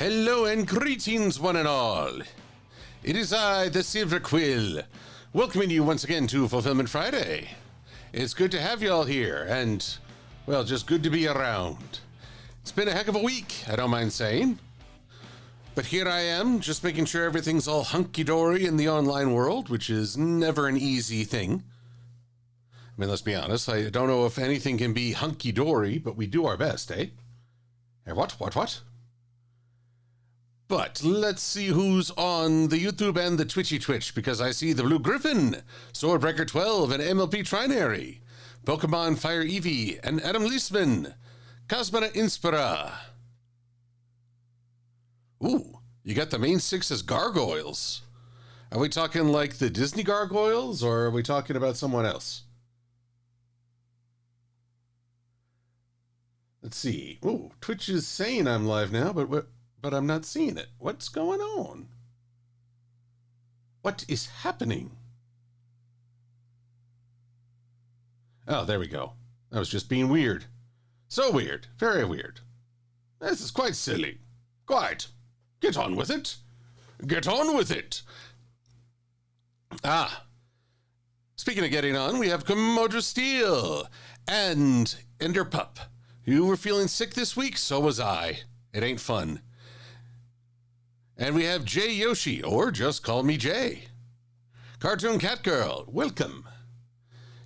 Hello and greetings, one and all. It is I, the Silver-Quill, welcoming you once again to Fulfillment Friday. It's good to have you all here, and, well, just good to be around. It's been a heck of a week, I don't mind saying. But here I am, just making sure everything's all hunky-dory in the online world, which is never an easy thing. I mean, let's be honest, I don't know if anything can be hunky-dory, but we do our best, eh? What? But let's see who's on the YouTube and the Twitch, because I see the Blue Griffin, Swordbreaker 12, and MLP Trinary, Pokemon Fire Eevee, and Adam Leisman, Cosmona Inspira. Ooh, you got the main six as gargoyles. Are we talking like the Disney gargoyles, or are we talking about someone else? Let's see. Ooh, Twitch is saying I'm live now, but I'm not seeing it. What's going on? What is happening? Oh, there we go. I was just being weird. So weird. Very weird. This is quite silly. Quite. Get on with it. Get on with it. Ah. Speaking of getting on, we have Komodo Steel and Enderpup. You were feeling sick this week? So was I. It ain't fun. And we have Jay Yoshi, or just call me Jay. Cartoon Cat Girl, welcome.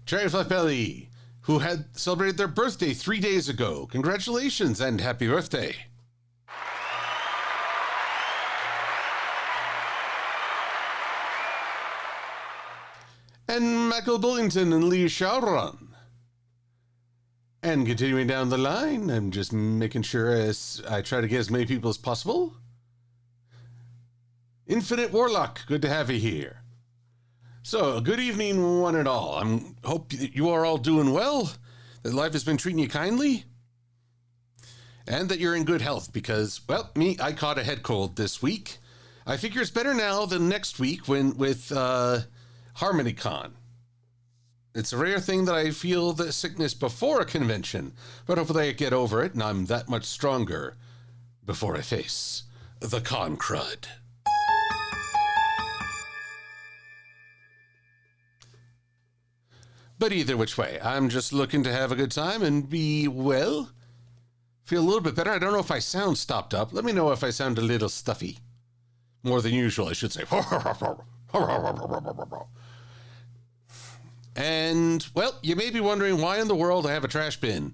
Cherry Fluff Belly, who had celebrated their birthday 3 days ago. Congratulations and happy birthday. And Michael Bullington and Lee Sharon. And continuing down the line, I'm just making sure as I try to get as many people as possible. Infinite Warlock, good to have you here. So, good evening, one and all. I hope you are all doing well, that life has been treating you kindly, and that you're in good health because, well, I caught a head cold this week. I figure it's better now than next week with HarmonyCon. It's a rare thing that I feel the sickness before a convention, but hopefully I get over it and I'm that much stronger before I face the con crud. But either which way, I'm just looking to have a good time and be well. Feel a little bit better. I don't know if I sound stopped up. Let me know if I sound a little stuffy. More than usual, I should say. And, well, you may be wondering why in the world I have a trash bin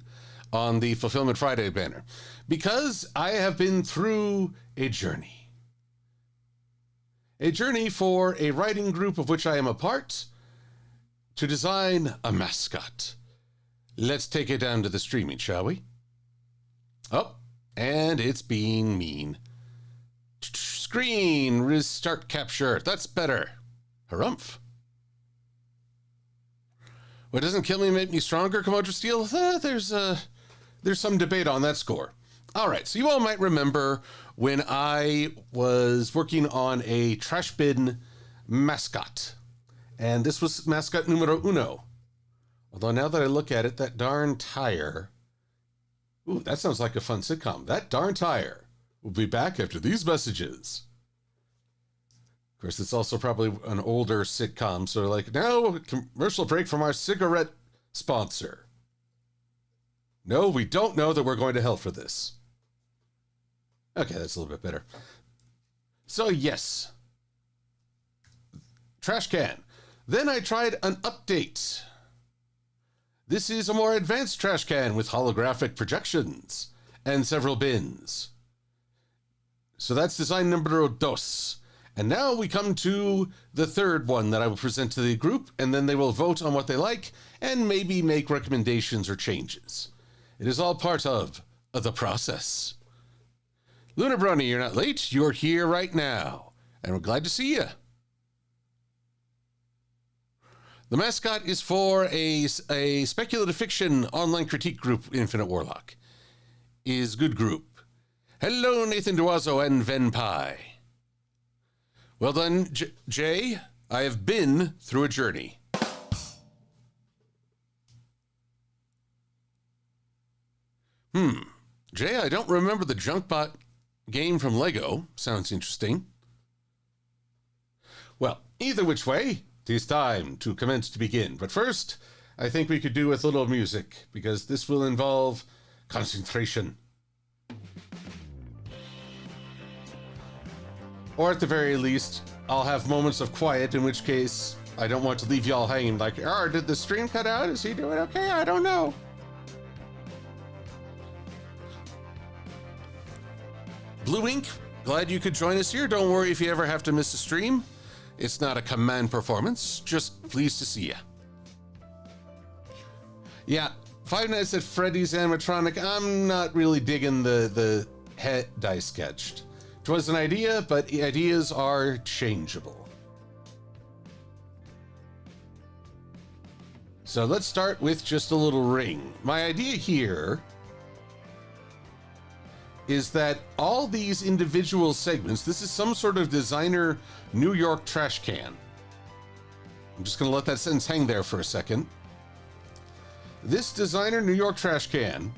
on the Fulfillment Friday banner. Because I have been through a journey. A journey for a writing group of which I am a part to design a mascot. Let's take it down to the streaming, shall we? Oh, and it's being mean. Screen, restart capture. That's better. Harumph. What doesn't kill me make me stronger, Komodo Steel? There's some debate on that score. All right, so you all might remember when I was working on a trash bin mascot. And this was mascot numero uno. Although now that I look at it, that darn tire... Ooh, that sounds like a fun sitcom. That darn tire will be back after these messages. Of course, it's also probably an older sitcom, so like, now, commercial break from our cigarette sponsor. No, we don't know that we're going to hell for this. Okay, that's a little bit better. So, yes. Trash can. Then I tried an update. This is a more advanced trash can with holographic projections and several bins. So that's design numero dos. And now we come to the third one that I will present to the group, and then they will vote on what they like and maybe make recommendations or changes. It is all part of the process. Luna Brony, you're not late. You're here right now, and we're glad to see you. The mascot is for a speculative fiction online critique group, Infinite Warlock. Is good group. Hello, Nathan Duazo and Venpai. Well done, Jay. I have been through a journey. Jay, I don't remember the junk bot game from Lego. Sounds interesting. Well, either which way, 'tis time to commence to begin. But first, I think we could do with a little music, because this will involve concentration. Or at the very least, I'll have moments of quiet, in which case I don't want to leave y'all hanging like, oh, did the stream cut out? Is he doing okay? I don't know. Blue Ink, glad you could join us here. Don't worry if you ever have to miss a stream. It's not a command performance, just pleased to see you. Yeah, Five Nights at Freddy's animatronic, I'm not really digging the head I sketched. It was an idea, but ideas are changeable. So let's start with just a little ring. My idea here is that all these individual segments, this is some sort of designer New York trash can. I'm just going to let that sentence hang there for a second. This designer New York trash can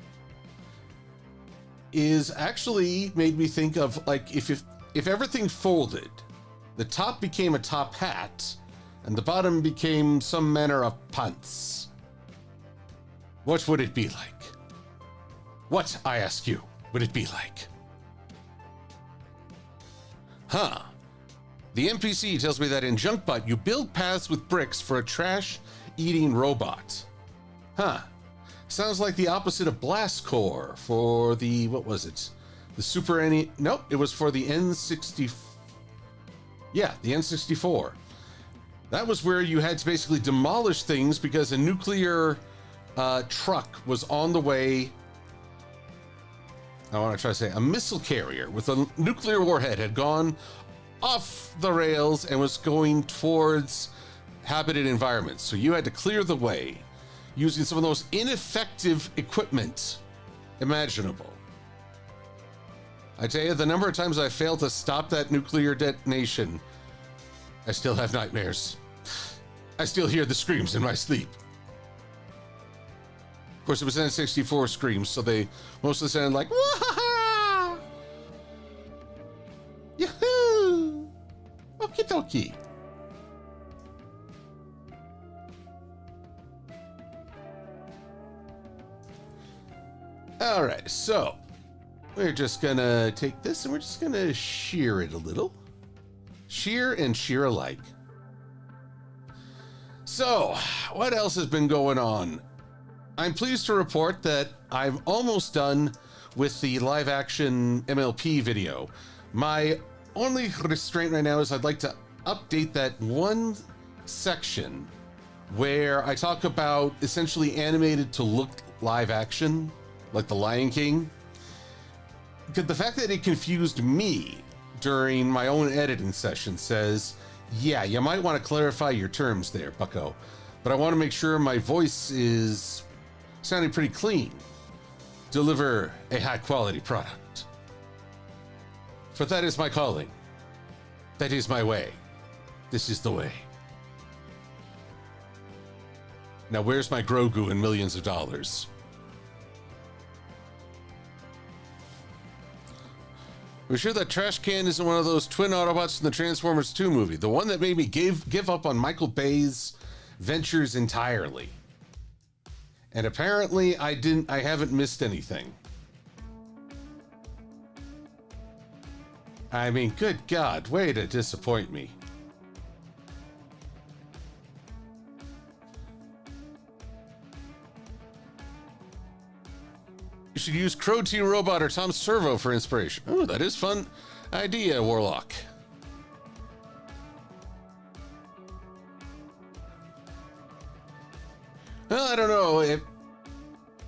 is actually made me think of, like, if everything folded, the top became a top hat and the bottom became some manner of pants. What would it be like? What, I ask you, would it be like? Huh. The NPC tells me that in Junkbot, you build paths with bricks for a trash-eating robot. Huh. Sounds like the opposite of Blast Core for the, what was it? The Super NE, nope, it was for the N60, yeah, the N64. That was where you had to basically demolish things because a nuclear truck was on the way. I want to try to say a missile carrier with a nuclear warhead had gone off the rails and was going towards habited environments. So you had to clear the way using some of those ineffective equipment imaginable. I tell you, the number of times I failed to stop that nuclear detonation, I still have nightmares. I still hear the screams in my sleep. Of course, it was N64 screams, so they mostly sounded like, wah-ha-ha! Yahoo! Okie dokie. All right, so we're just gonna take this and we're just gonna shear it a little. Shear and shear alike. So, what else has been going on? I'm pleased to report that I'm almost done with the live action MLP video. My only restraint right now is I'd like to update that one section where I talk about essentially animated to look live action, like The Lion King. Because the fact that it confused me during my own editing session says, yeah, you might want to clarify your terms there, bucko. But I want to make sure my voice is sounding pretty clean. Deliver a high quality product. For that is my calling. That is my way. This is the way. Now where's my Grogu and millions of dollars? We're sure that trash can isn't one of those twin Autobots in the Transformers 2 movie, the one that made me give up on Michael Bay's ventures entirely. And apparently I haven't missed anything. I mean, good God, way to disappoint me. You should use Crow T Robot or Tom Servo for inspiration. Oh, that is fun idea, Warlock. Well, I don't know.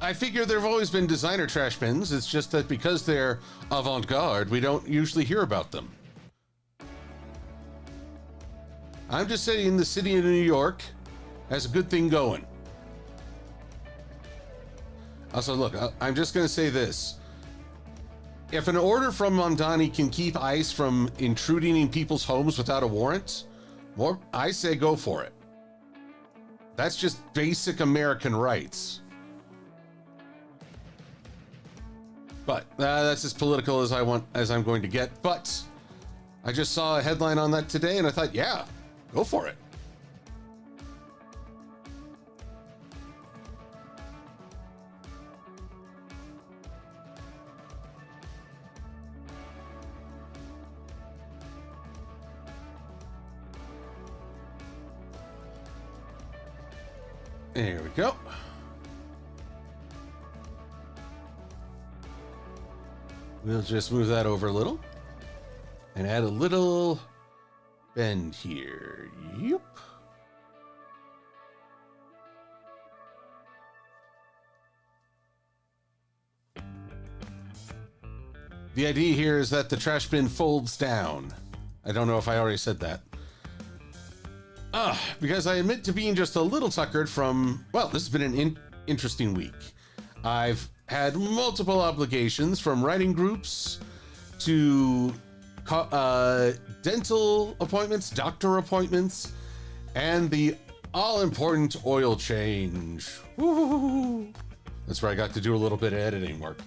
I figure there have always been designer trash bins. It's just that because they're avant-garde, we don't usually hear about them. I'm just saying the city of New York has a good thing going. Also, look, I'm just going to say this. If an order from Mondani can keep ICE from intruding in people's homes without a warrant, well, I say go for it. That's just basic American rights. But that's as political as I'm going to get. But I just saw a headline on that today, and I thought, yeah, go for it. There we go. We'll just move that over a little and add a little bend here. Yep. The idea here is that the trash bin folds down. I don't know if I already said that. Because I admit to being just a little tuckered from, well, this has been an interesting week. I've had multiple obligations, from writing groups to dental appointments, doctor appointments, and the all-important oil change. Woo-hoo-hoo-hoo. That's where I got to do a little bit of editing work.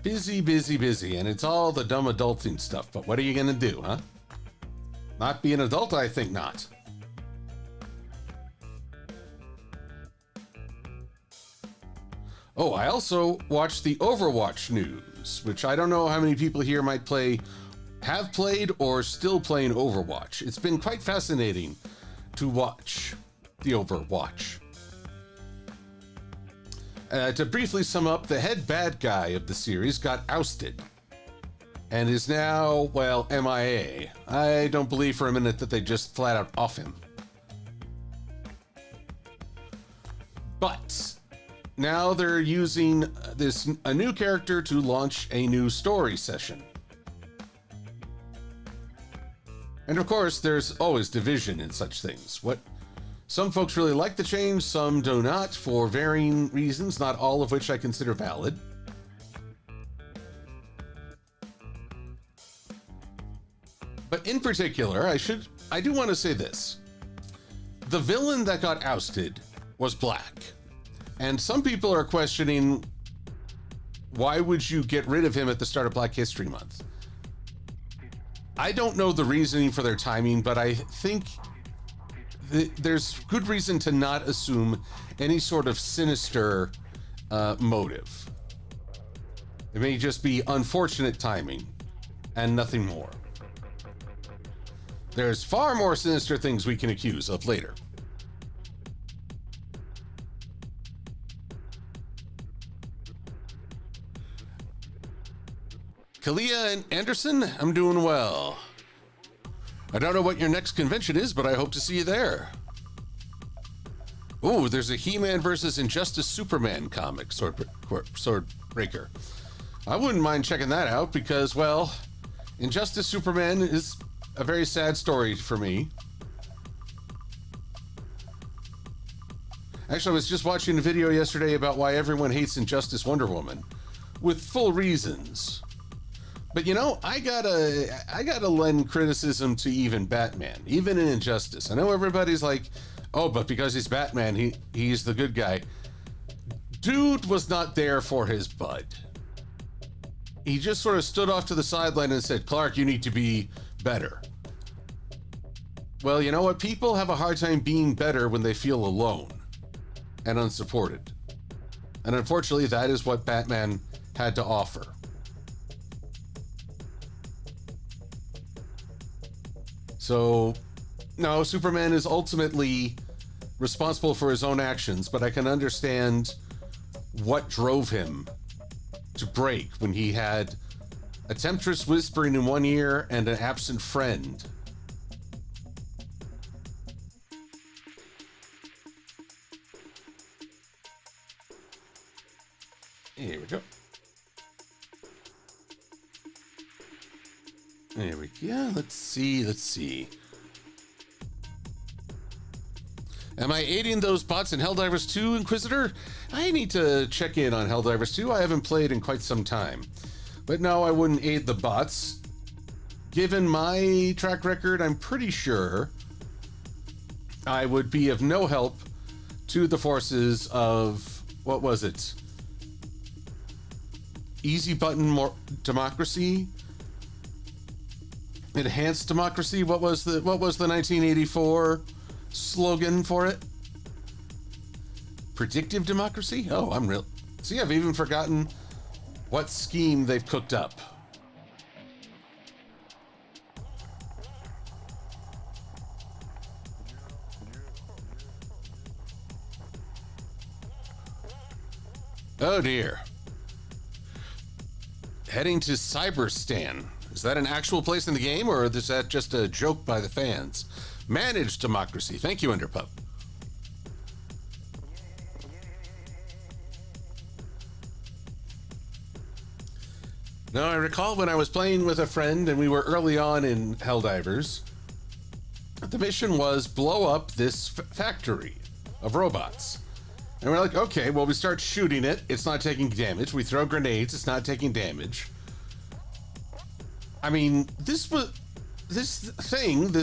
Busy, and it's all the dumb adulting stuff, but what are you gonna do, huh? Not be an adult? I think not. Oh, I also watched the Overwatch news, which I don't know how many people here have played or still playing Overwatch. It's been quite fascinating to watch the Overwatch. To briefly sum up, the head bad guy of the series got ousted and is now, well, MIA. I don't believe for a minute that they just flat out off him. But now they're using a new character to launch a new story session. And of course, there's always division in such things. Some folks really like the change, some do not, for varying reasons, not all of which I consider valid. But in particular, I do want to say this. The villain that got ousted was black. And some people are questioning, why would you get rid of him at the start of Black History Month? I don't know the reasoning for their timing, but I think there's good reason to not assume any sort of sinister motive. It may just be unfortunate timing and nothing more. There's far more sinister things we can accuse of later. Kalia and Anderson, I'm doing well. I don't know what your next convention is, but I hope to see you there. Oh, there's a He-Man versus Injustice Superman comic, Swordbreaker. I wouldn't mind checking that out because, well, Injustice Superman is a very sad story for me. Actually, I was just watching a video yesterday about why everyone hates Injustice Wonder Woman, with full reasons. But you know, I gotta lend criticism to even Batman, even in Injustice. I know everybody's like, oh, but because he's Batman, he's the good guy. Dude was not there for his bud. He just sort of stood off to the sideline and said, Clark, you need to be better. Well, you know what? People have a hard time being better when they feel alone and unsupported. And unfortunately, that is what Batman had to offer. So, no, Superman is ultimately responsible for his own actions, but I can understand what drove him to break when he had a temptress whispering in one ear and an absent friend. Here we go. There we go. Let's see. Am I aiding those bots in Helldivers 2, Inquisitor? I need to check in on Helldivers 2. I haven't played in quite some time. But no, I wouldn't aid the bots. Given my track record, I'm pretty sure I would be of no help to the forces of what was it? Easy button more democracy, enhanced democracy. What was the 1984 slogan for it? Predictive democracy? Oh, I'm real. See, I've even forgotten what scheme they've cooked up. Oh dear. Heading to Cyberstan. Is that an actual place in the game, or is that just a joke by the fans? Managed democracy. Thank you, Underpup. Now, I recall when I was playing with a friend and we were early on in Helldivers, the mission was blow up this factory of robots. And we're like, okay, well, we start shooting it. It's not taking damage. We throw grenades. It's not taking damage. I mean, this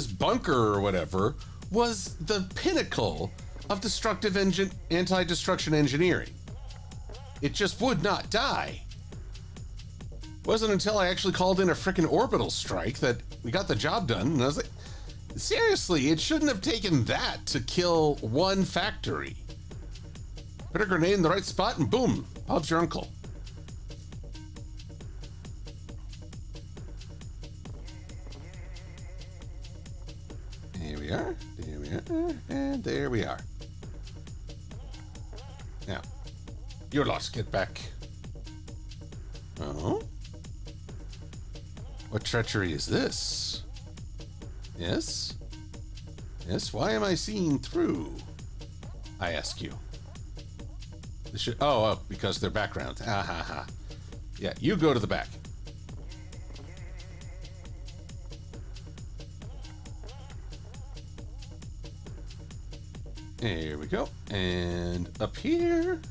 bunker or whatever, was the pinnacle of destructive anti-destruction engineering. It just would not die. Wasn't until I actually called in a frickin' orbital strike that we got the job done. And I was like, seriously, it shouldn't have taken that to kill one factory. Put a grenade in the right spot and boom, Bob's your uncle. Here we are, there we are, and there we are. Now, you're lost, get back. Oh? What treachery is this? Yes? Yes, why am I seeing through? I ask you. Oh, because they're backgrounds. Ha ha ha. Yeah, you go to the back. There we go. And up here.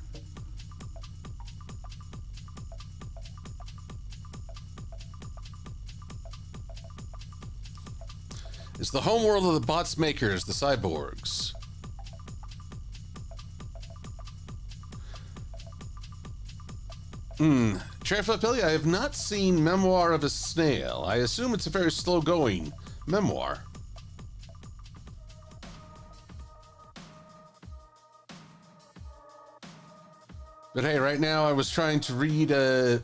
It's the homeworld of the bots makers, the cyborgs. Trefapilli, I have not seen Memoir of a Snail. I assume it's a very slow-going memoir. But hey, right now I was trying to read a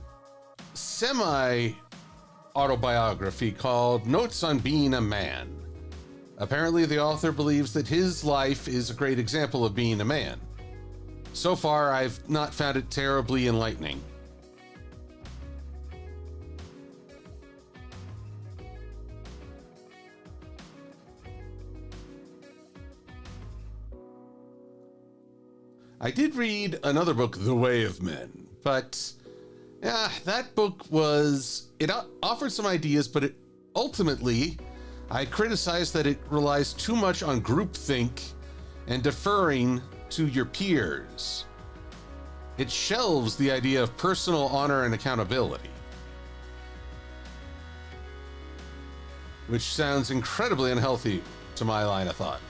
semi-autobiography called Notes on Being a Man. Apparently the author believes that his life is a great example of being a man. So far, I've not found it terribly enlightening. I did read another book, The Way of Men, but that book offered some ideas, but ultimately, I criticized that it relies too much on groupthink and deferring to your peers. It shelves the idea of personal honor and accountability, which sounds incredibly unhealthy to my line of thought.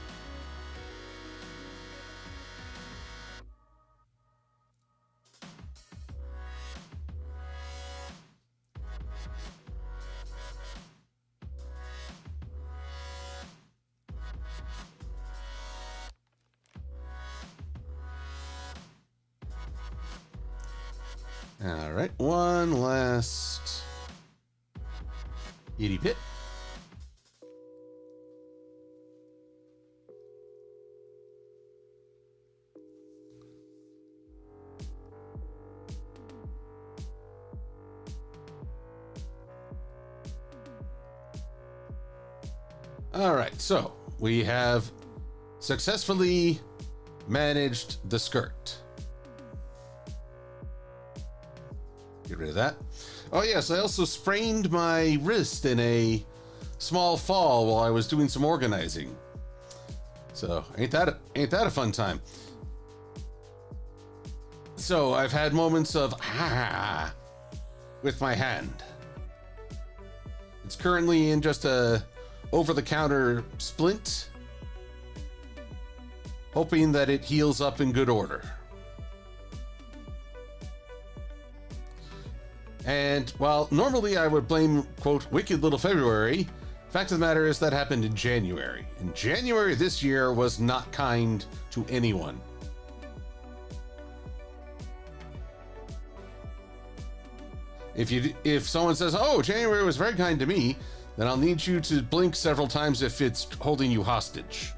All right, one last itty bit. All right, so we have successfully managed the skirt. Get rid of that. Oh yes, I also sprained my wrist in a small fall while I was doing some organizing. So ain't that a fun time? So I've had moments of with my hand. It's currently in just a over-the-counter splint, hoping that it heals up in good order. And while normally I would blame, quote, wicked little February, fact of the matter is that happened in January. And January this year was not kind to anyone. If someone says, oh, January was very kind to me, then I'll need you to blink several times if it's holding you hostage.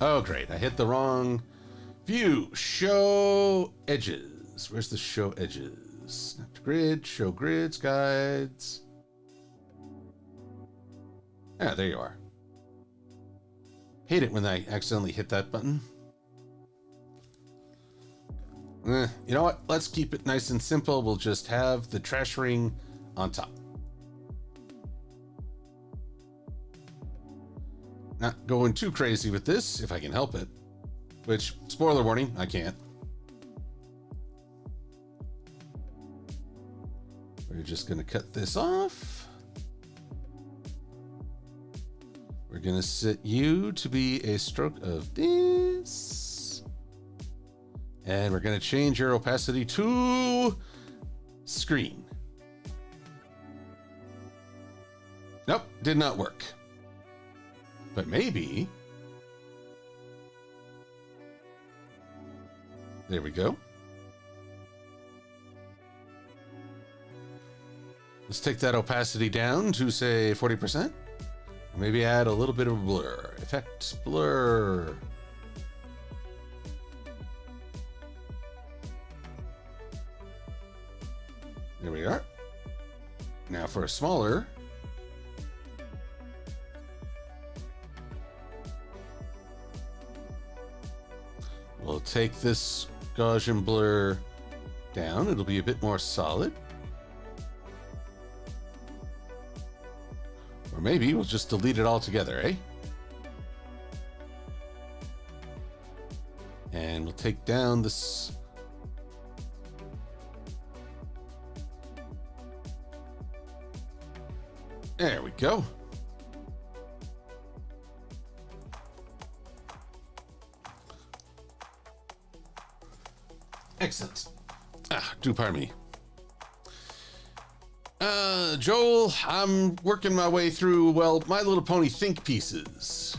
Oh, great. I hit the wrong view. Show edges. Where's the show edges? Snap to grid, show grids, guides. Ah, there you are. Hate it when I accidentally hit that button. You know what? Let's keep it nice and simple. We'll just have the trash ring on top. Not going too crazy with this, if I can help it. Which, spoiler warning, I can't. We're just going to cut this off. We're going to set you to be a stroke of this. And we're going to change your opacity to screen. Nope, did not work. But maybe... There we go. Let's take that opacity down to, say, 40%. Maybe add a little bit of blur. Effect blur. There we are. Now for a smaller... We'll take this Gaussian blur down. It'll be a bit more solid. Or maybe we'll just delete it all together, eh? And we'll take down this. There we go. Excellent. Do pardon me. Joel, I'm working my way through, well, My Little Pony think pieces.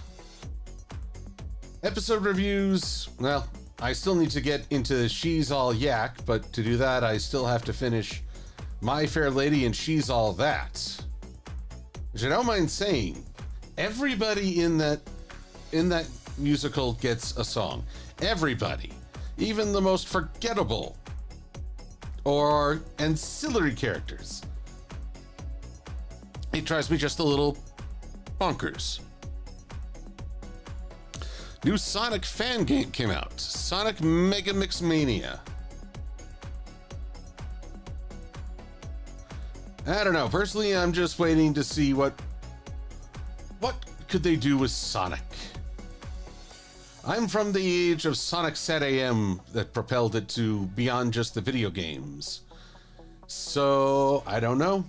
Episode reviews, well, I still need to get into She's All Yak, but to do that, I still have to finish My Fair Lady and She's All That. Which I don't mind saying, everybody in that musical gets a song. Everybody. Even the most forgettable or ancillary characters. It drives me just a little bonkers. New Sonic fan game came out. Sonic Mega Mix Mania. I don't know. Personally, I'm just waiting to see what could they do with Sonic. I'm from the age of Sonic Sat AM that propelled it to beyond just the video games. So, I don't know.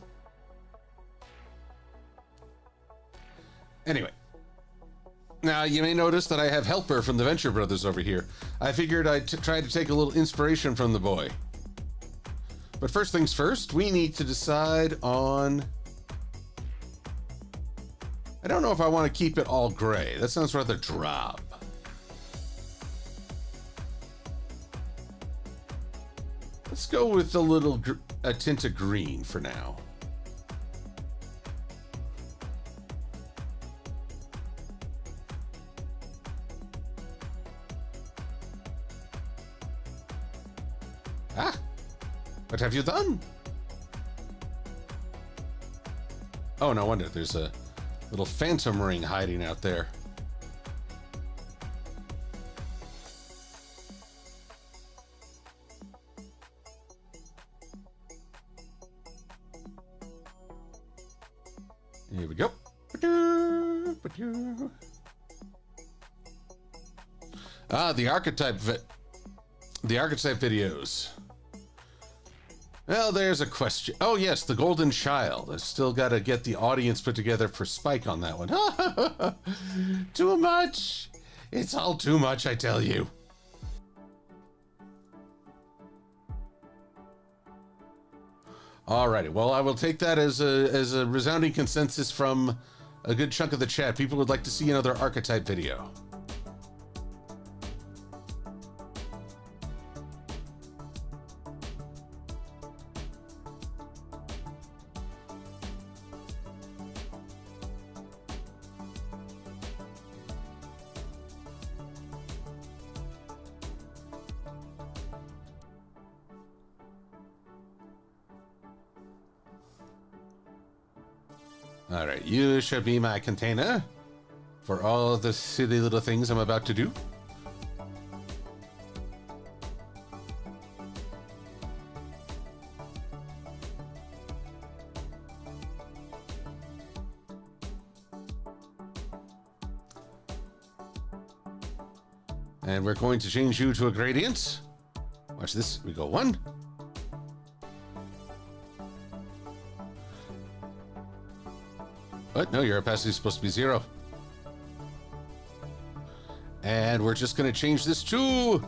Anyway. Now, you may notice that I have Helper from the Venture Brothers over here. I figured I'd try to take a little inspiration from the boy. But first things first, we need to decide on... I don't know if I want to keep it all gray. That sounds rather drab. Let's go with a tint of green for now. Ah, what have you done? Oh, no wonder there's a little phantom ring hiding out there. Here we go. Ah, the archetype videos. Well, there's a question. Oh, yes, the Golden Child. I still got to get the audience put together for Spike on that one. Too much. It's all too much, I tell you. Alrighty, well, I will take that as a resounding consensus from a good chunk of the chat. People would like to see another archetype video. All right, you should be my container for all the silly little things I'm about to do. And we're going to change you to a gradient. Watch this. We go 1. What? No, your opacity is supposed to be 0. And we're just going to change this to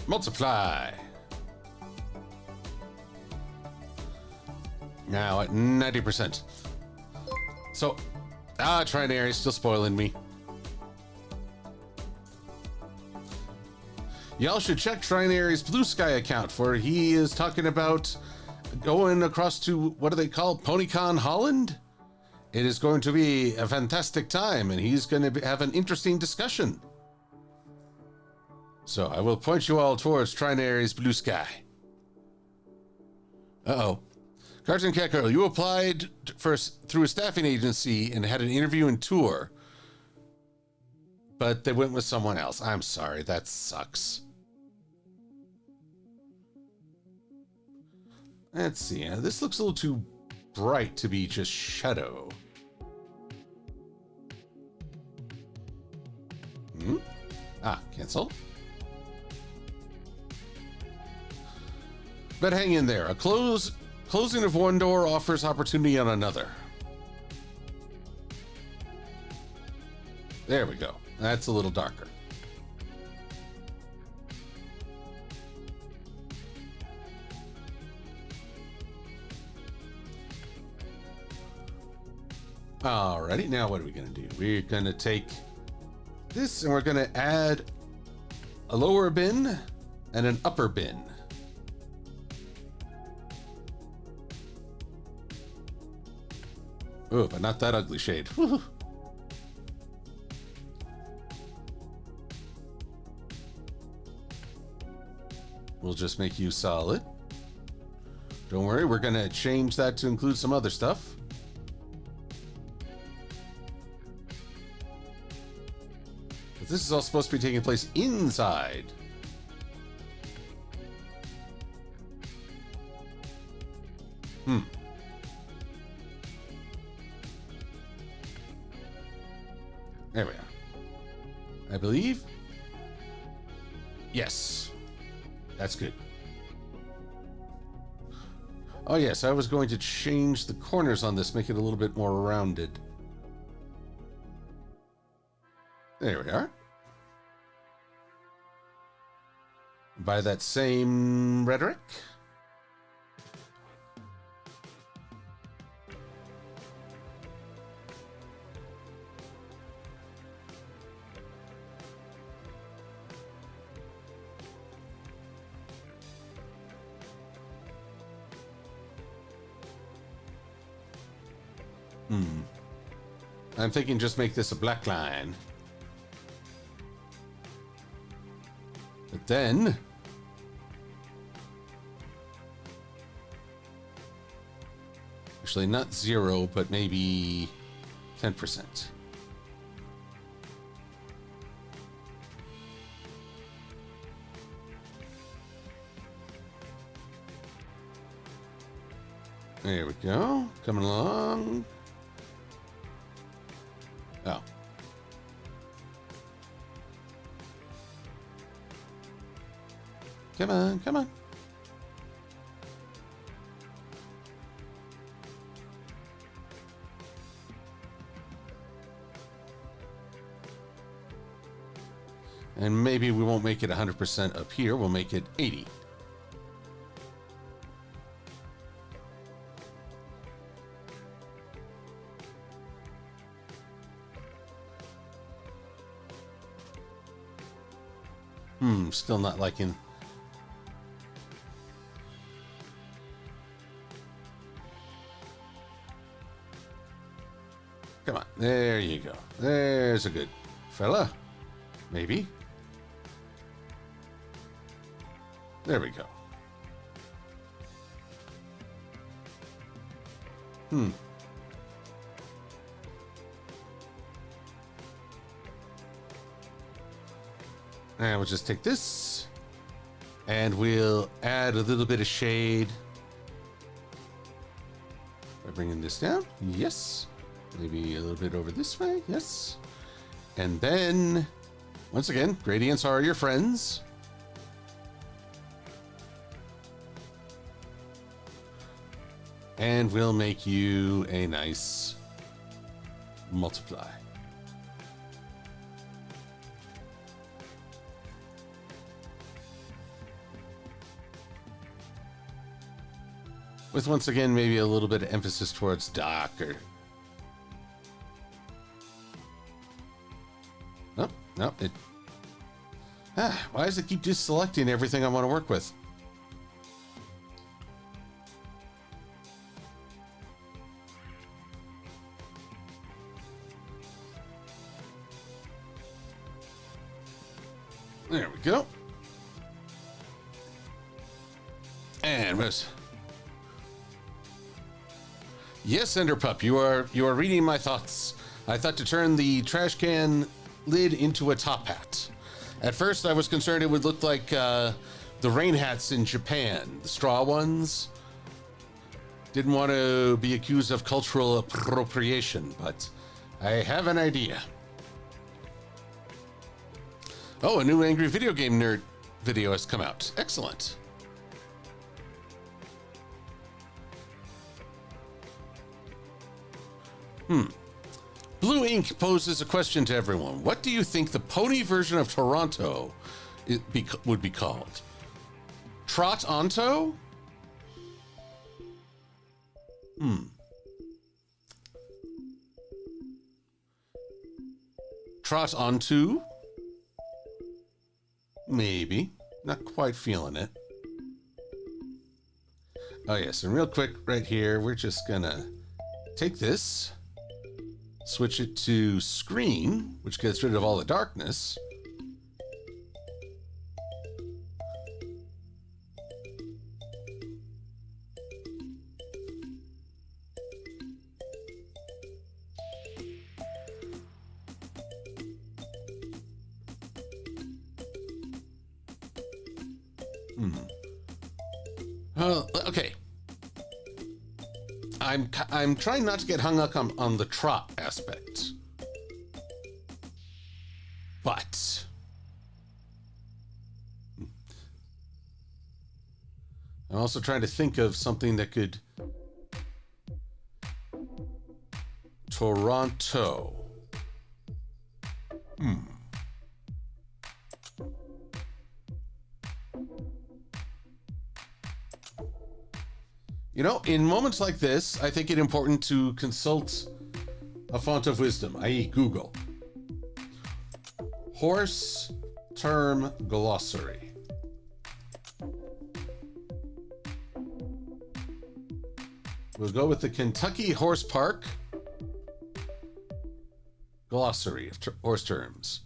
multiply. Now at 90%. So, Trinary is still spoiling me. Y'all should check Trinary's Blue Sky account, for he is talking about going across to, what do they call, PonyCon Holland? It is going to be a fantastic time, and he's going to have an interesting discussion. So I will point you all towards Trinary's Blue Sky. Uh-oh. Carson Cat Girl, you applied through a staffing agency and had an interview and tour, but they went with someone else. I'm sorry, that sucks. Let's see. This looks a little too bright to be just shadow. Cancel. But hang in there. Closing of one door offers opportunity on another. There we go. That's a little darker. Alrighty, now what are we going to do? We're going to take this and we're going to add a lower bin and an upper bin. Oh, but not that ugly shade. We'll just make you solid. Don't worry, we're going to change that to include some other stuff. But this is all supposed to be taking place inside. There we are. I believe. Yes. That's good. Oh yes, I was going to change the corners on this, make it a little bit more rounded. There we are. By that same rhetoric. I'm thinking just make this a black line. But then actually not 0, but maybe 10%. There we go. Coming along. Oh. Come on, come on. And maybe we won't make it 100% up here. We'll make it 80. Still not liking. Come on, there you go. There's a good fella. Maybe. There we go. And we'll just take this and we'll add a little bit of shade by bringing this down. Yes. Maybe a little bit over this way. Yes. And then, once again, gradients are your friends. And we'll make you a nice multiply. With, once again, maybe a little bit of emphasis towards darker. Nope, nope, it... why does it keep just selecting everything I want to work with? There we go. And Rose. Yes, Enderpup, you are reading my thoughts. I thought to turn the trash can lid into a top hat. At first, I was concerned it would look like the rain hats in Japan, the straw ones. Didn't want to be accused of cultural appropriation, but I have an idea. Oh, a new Angry Video Game Nerd video has come out. Excellent. Blue Ink poses a question to everyone. What do you think the pony version of Toronto would be called? Trot-onto? Trot-onto? Maybe. Not quite feeling it. Oh yes, and real quick right here, we're just gonna take this, switch it to screen, which gets rid of all the darkness. Okay. I'm trying not to get hung up on the trot aspect. But I'm also trying to think of something that could... Toronto. You know, in moments like this, I think it important to consult a font of wisdom, i.e. Google. Horse term glossary. We'll go with the Kentucky Horse Park glossary of horse terms.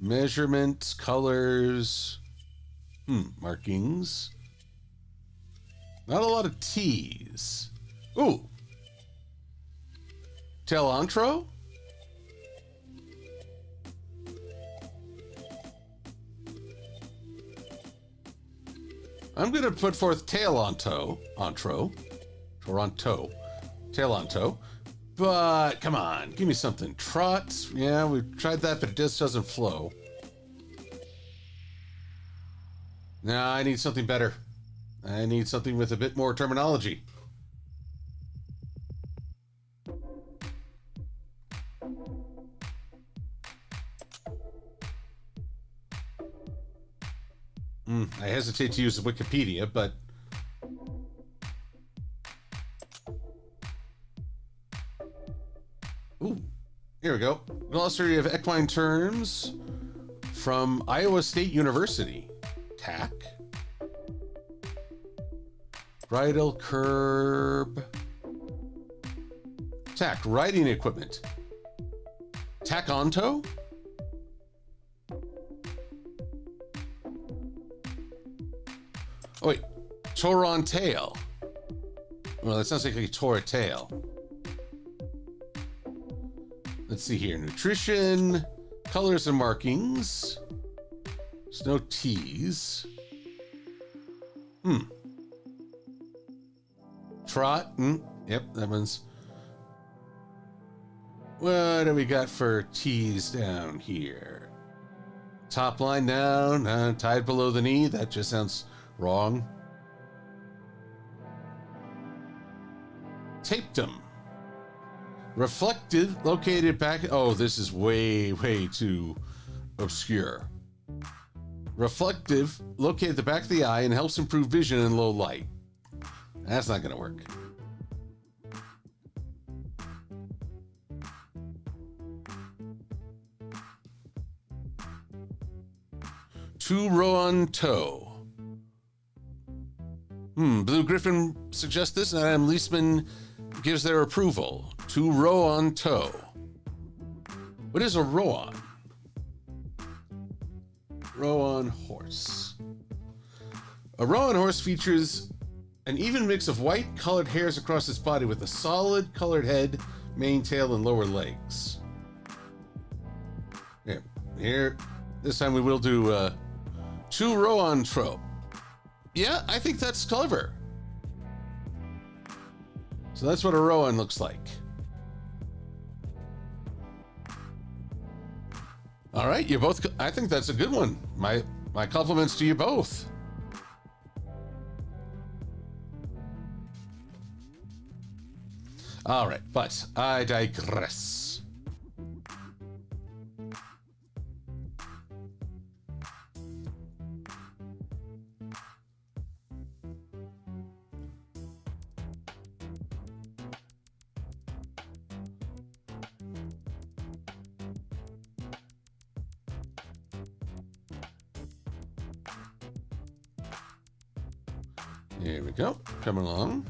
Measurements, colors, markings. Not a lot of T's. Ooh. Telantro? I'm going to put forth Toronto, Telonto. But come on, give me something. Trot. Yeah, we've tried that, but it just doesn't flow. No, I need something better. I need something with a bit more terminology. I hesitate to use Wikipedia, but... Ooh, here we go. Glossary of equine terms from Iowa State University. Tack. Bridle, curb. Tack, riding equipment. Tack on toe? Oh wait, tore on tail. Well, that sounds like he tore a tail. Let's see here. Nutrition, colors and markings. There's no T's. Trot. Yep, that one's... What do we got for T's down here? Top line down, tied below the knee. That just sounds wrong. Tapedom. Reflective, located back... Oh, this is way, way too obscure. Reflective, located at the back of the eye and helps improve vision in low light. That's not going to work. Two row on toe. Blue Griffin suggests this, and Adam Leisman gives their approval. Two row on toe. What is a row on? Row on horse. A row on horse features an even mix of white colored hairs across its body with a solid colored head, mane, tail, and lower legs. Yeah, here, this time we will do two row on trope. Yeah, I think that's clever. So that's what a row on looks like. All right, you both, I think that's a good one. My compliments to you both. All right, but I digress. Here we go, coming along.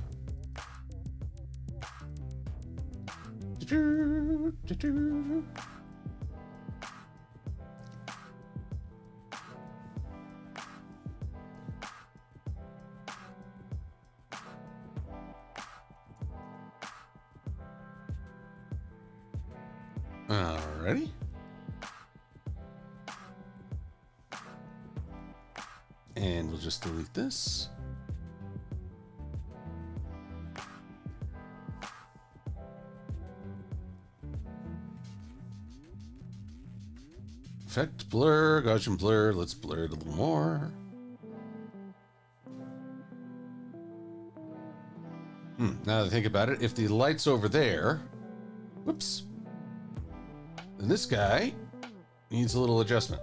Alrighty. And we'll just delete this. Effect, blur, Gaussian blur. Let's blur it a little more. Now that I think about it, if the light's over there, whoops, then this guy needs a little adjustment.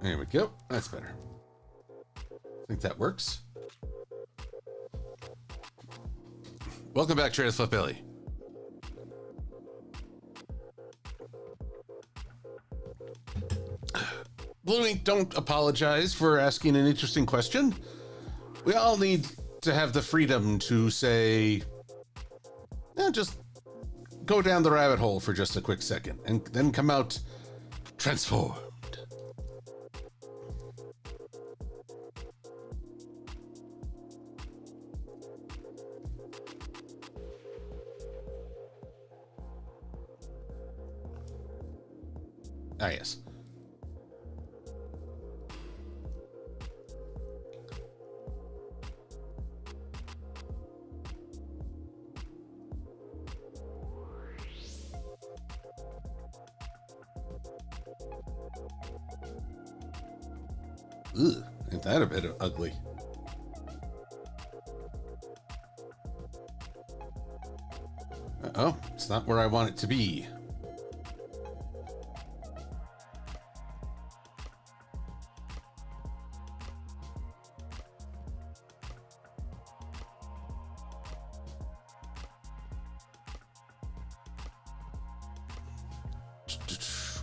There we go. That's better. I think that works. Welcome back, Trader Flip Billy. Blue Ink, don't apologize for asking an interesting question. We all need to have the freedom to say, just go down the rabbit hole for just a quick second and then come out transformed. Ah, yes. Ugh, ain't that a bit ugly? Uh-oh, it's not where I want it to be.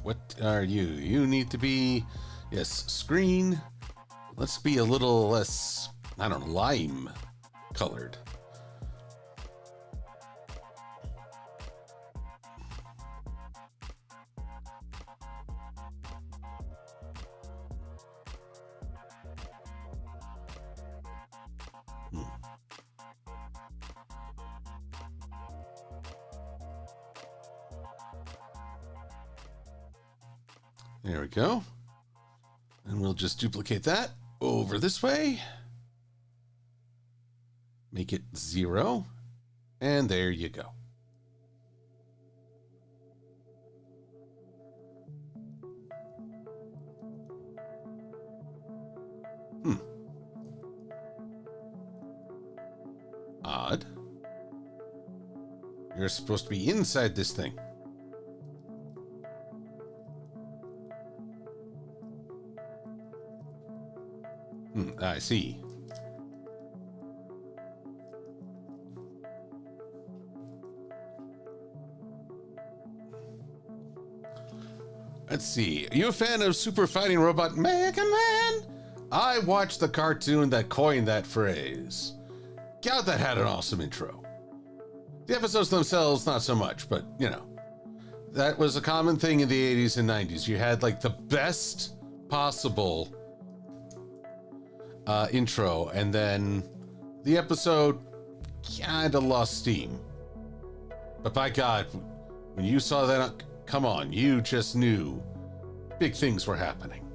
What are you? You need to be, yes, screen. Let's be a little less, I don't know, lime colored. There we go. And we'll just duplicate that over this way. Make it 0. And there you go. Odd. You're supposed to be inside this thing. I see. Let's see. Are you a fan of Super Fighting Robot Mega Man? I watched the cartoon that coined that phrase. God, that had an awesome intro. The episodes themselves, not so much, but, you know. That was a common thing in the 80s and 90s. You had, like, the best possible intro, and then the episode kind of lost steam. But by God, when you saw that, come on, you just knew big things were happening.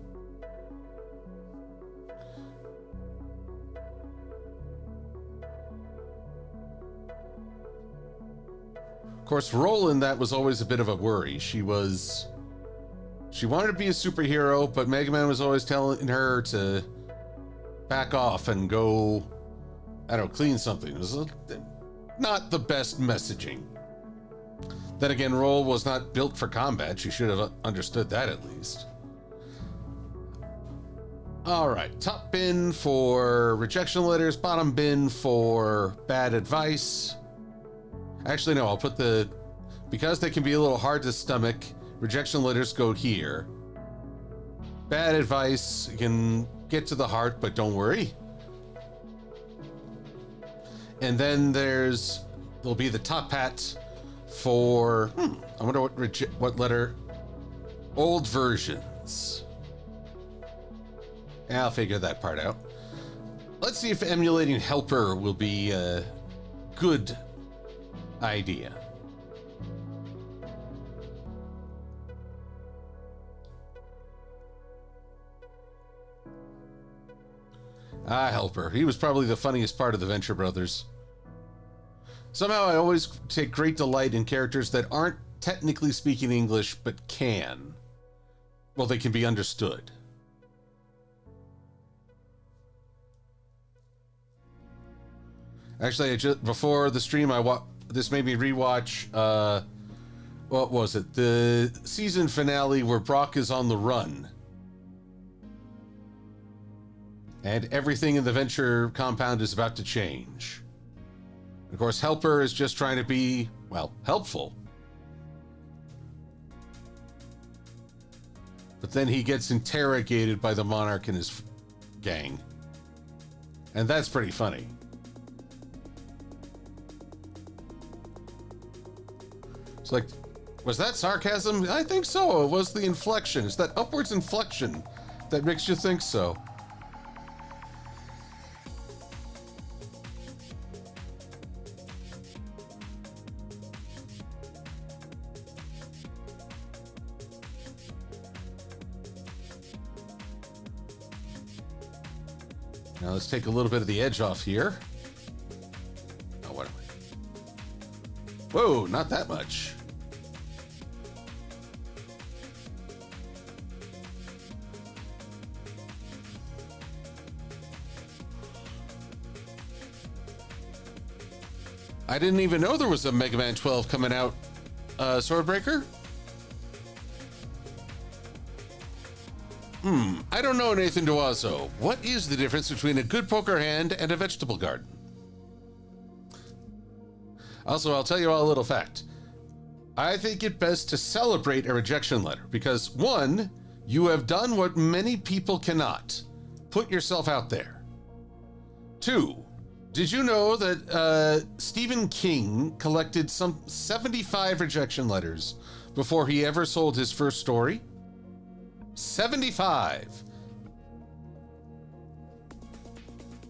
Of course, Roland, that was always a bit of a worry. She wanted to be a superhero, but Mega Man was always telling her to back off and go, I don't know, clean something. It was not the best messaging. Then again, Roll was not built for combat. She should have understood that at least. All right, top bin for rejection letters, bottom bin for bad advice. Actually, no, I'll put because they can be a little hard to stomach, rejection letters go here. Bad advice can get to the heart, but don't worry. And then there'll be the top hat for, I wonder what letter, old versions. Yeah, I'll figure that part out. Let's see if emulating helper will be a good idea. Helper. He was probably the funniest part of the Venture Brothers. Somehow I always take great delight in characters that aren't technically speaking English, but can. Well, they can be understood. Actually, before the stream, this made me rewatch, what was it? The season finale where Brock is on the run. And everything in the Venture compound is about to change. Of course, Helper is just trying to be, well, helpful. But then he gets interrogated by the Monarch and his gang. And that's pretty funny. It's like, was that sarcasm? I think so. It was the inflection. It's that upwards inflection that makes you think so. Now let's take a little bit of the edge off here. Oh, what am I? Whoa, not that much. I didn't even know there was a Mega Man 12 coming out, Swordbreaker. I don't know, Nathan Duazo. What is the difference between a good poker hand and a vegetable garden? Also, I'll tell you all a little fact. I think it best to celebrate a rejection letter because, one, you have done what many people cannot. Put yourself out there. Two, did you know that Stephen King collected some 75 rejection letters before he ever sold his first story? 75.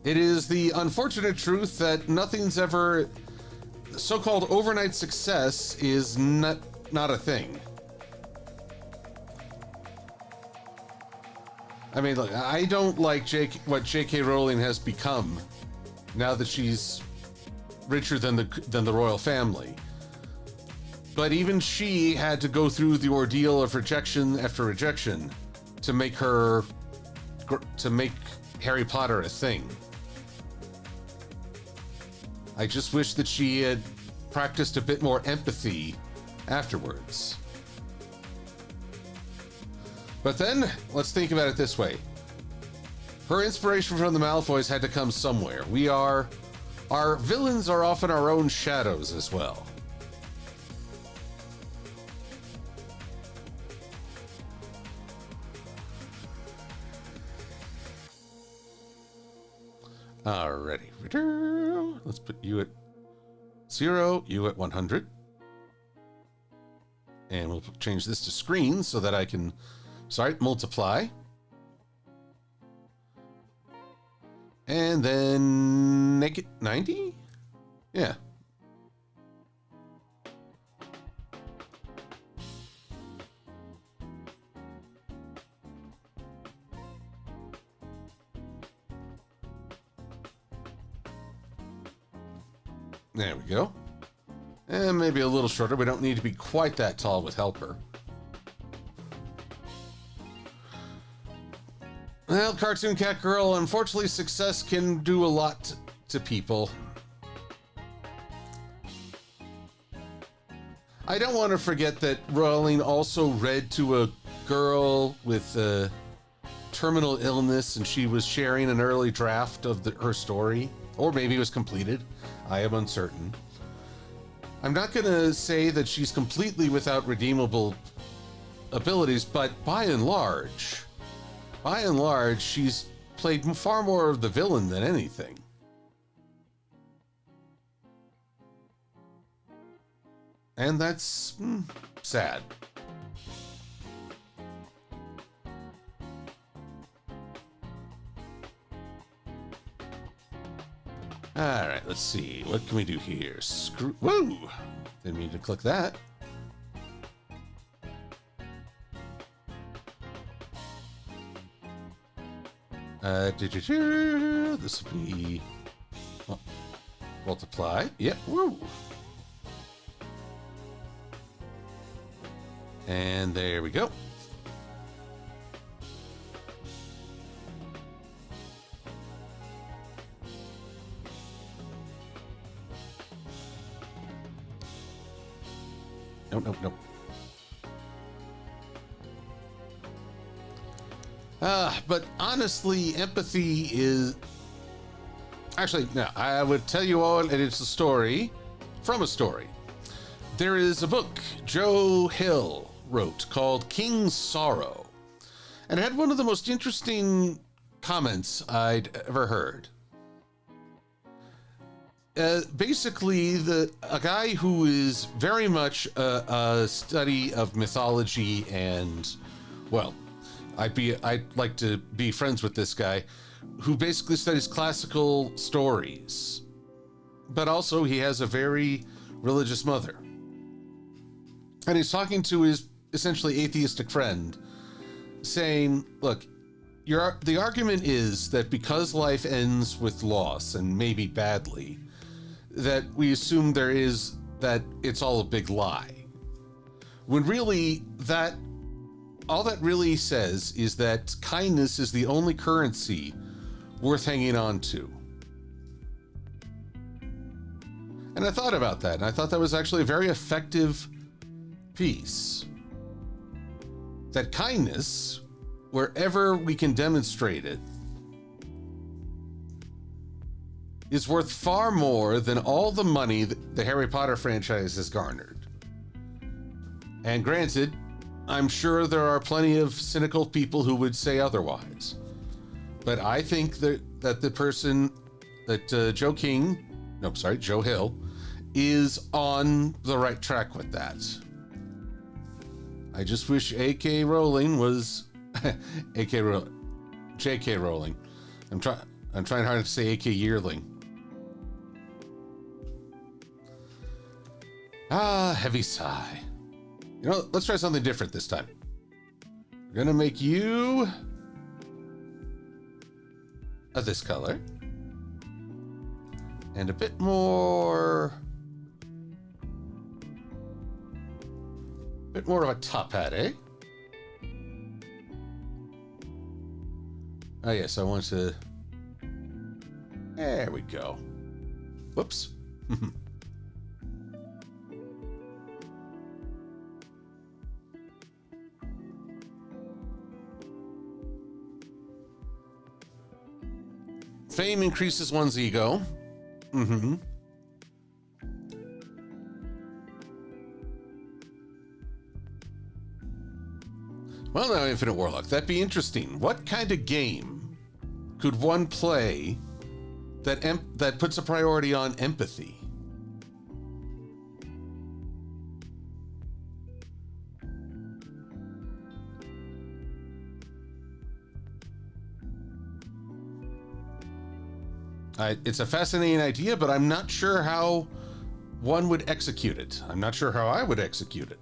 It is the unfortunate truth that nothing's ever... So-called overnight success is not a thing. I mean, look, I don't like what J.K. Rowling has become now that she's richer than the royal family. But even she had to go through the ordeal of rejection after rejection to make Harry Potter a thing. I just wish that she had practiced a bit more empathy afterwards. But then, let's think about it this way. Her inspiration from the Malfoys had to come somewhere. Our villains are often our own shadows as well. Alrighty. Let's put you at 0, you at 100. And we'll change this to screen so that I can, multiply. And then make it 90? Yeah. There we go. And maybe a little shorter. We don't need to be quite that tall with helper. Well, Cartoon Cat Girl, unfortunately, success can do a lot to people. I don't want to forget that Rowling also read to a girl with terminal illness, and she was sharing an early draft of her story, or maybe it was completed. I am uncertain. I'm not going to say that she's completely without redeemable abilities, but by and large, she's played far more of the villain than anything. And that's sad. All right, let's see. What can we do here? Whoa! Didn't mean to click that. This will be multiply. Yep. Woo. And there we go. Nope. But honestly, empathy is... Actually, no, I would tell you all, and it's a story from a story. There is a book Joe Hill wrote called King's Sorrow, and it had one of the most interesting comments I'd ever heard. Basically, a guy who is very much a study of mythology and, well, I'd like to be friends with this guy who basically studies classical stories, but also he has a very religious mother. And he's talking to his essentially atheistic friend saying, look, the argument is that because life ends with loss and maybe badly, that we assume that it's all a big lie. When really all that really says is that kindness is the only currency worth hanging on to. And And I thought about that, and I thought that was actually a very effective piece. That kindness, wherever we can demonstrate it, is worth far more than all the money that the Harry Potter franchise has garnered. And granted, I'm sure there are plenty of cynical people who would say otherwise. But I think that the person that Joe Hill, is on the right track with that. I just wish A.K. Rowling was J.K. Rowling. I'm trying hard to say A.K. Yearling. Heavy sigh. You know, let's try something different this time. We're gonna make you of this color. And a bit more of a top hat, eh? Oh yes, I want to... There we go. Whoops. Fame increases one's ego. Mm-hmm. Well, now, Infinite Warlock, that'd be interesting. What kind of game could one play that puts a priority on empathy? It's a fascinating idea, but I'm not sure how one would execute it. I'm not sure how I would execute it.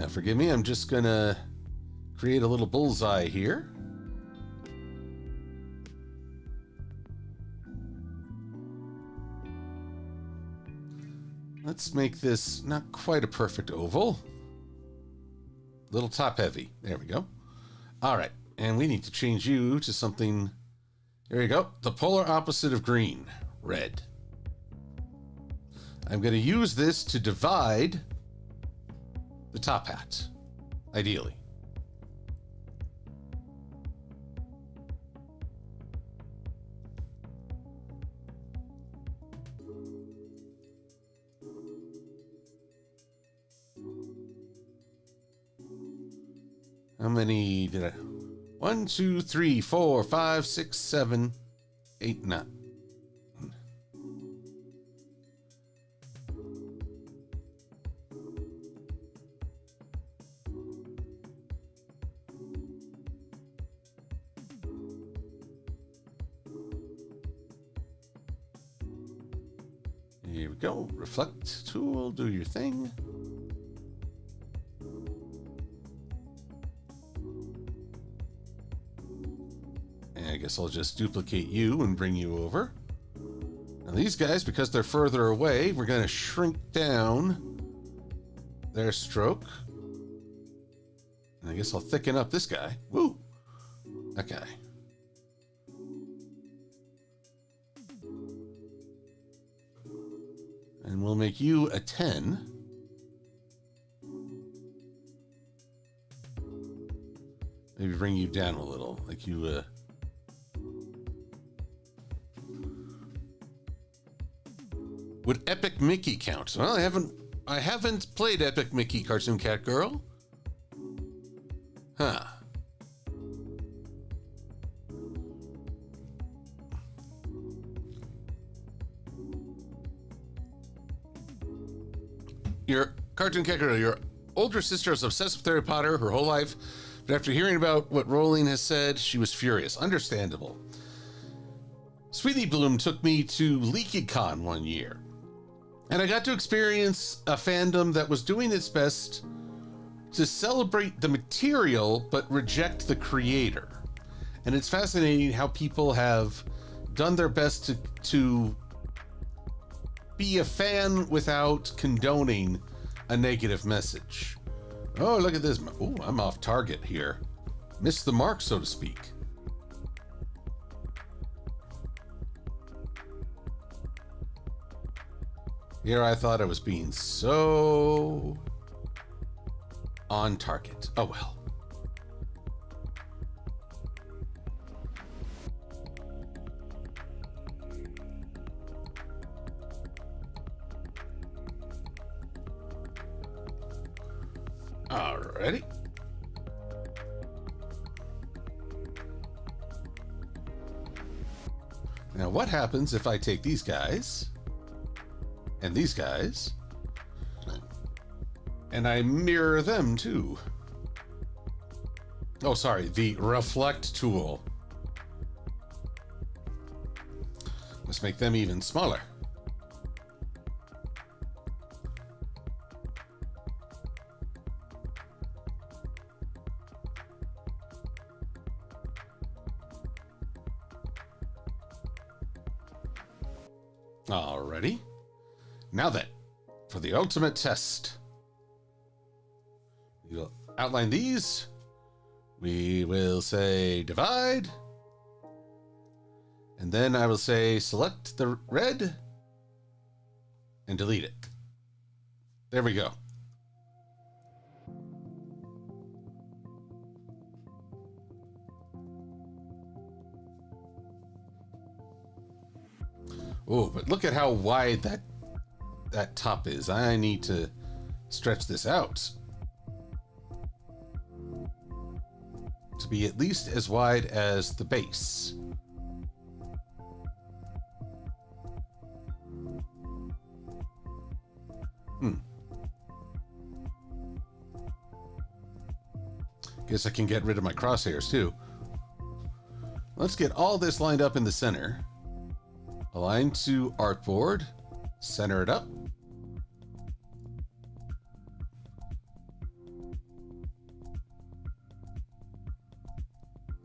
Forgive me, I'm just gonna create a little bullseye here. Let's make this not quite a perfect oval. Little top heavy. There we go. All right, and we need to change you to something... There you go. The polar opposite of green, red. I'm going to use this to divide the top hat, ideally. How many did I... 1, 2, 3, 4, 5, 6, 7, 8, 9. Here we go. Reflect tool, do your thing. I guess I'll just duplicate you and bring you over. Now these guys, because they're further away, we're going to shrink down their stroke. And I guess I'll thicken up this guy. Woo! That guy. And we'll make you a 10. Maybe bring you down a little, like you... Would Epic Mickey count? Well, I haven't played Epic Mickey, Cartoon Cat Girl. Huh. Your Cartoon Cat Girl, your older sister is obsessed with Harry Potter her whole life, but after hearing about what Rowling has said, she was furious. Understandable. Sweetie Bloom took me to LeakyCon one year. And I got to experience a fandom that was doing its best to celebrate the material, but reject the creator. And it's fascinating how people have done their best to be a fan without condoning a negative message. Oh, look at this. Oh, I'm off target here. Missed the mark, so to speak. Here I thought I was being so on target. Oh well. Alrighty. Now what happens if I take these guys and these guys and I mirror them too? Oh, sorry, the reflect tool. Let's make them even smaller. Alrighty. Now then, for the ultimate test. We'll outline these. We will say divide. And then I will say select the red and delete it. There we go. Oh, but look at how wide that top is. I need to stretch this out to be at least as wide as the base. Guess I can get rid of my crosshairs too. Let's get all this lined up in the center. Align to artboard, center it up.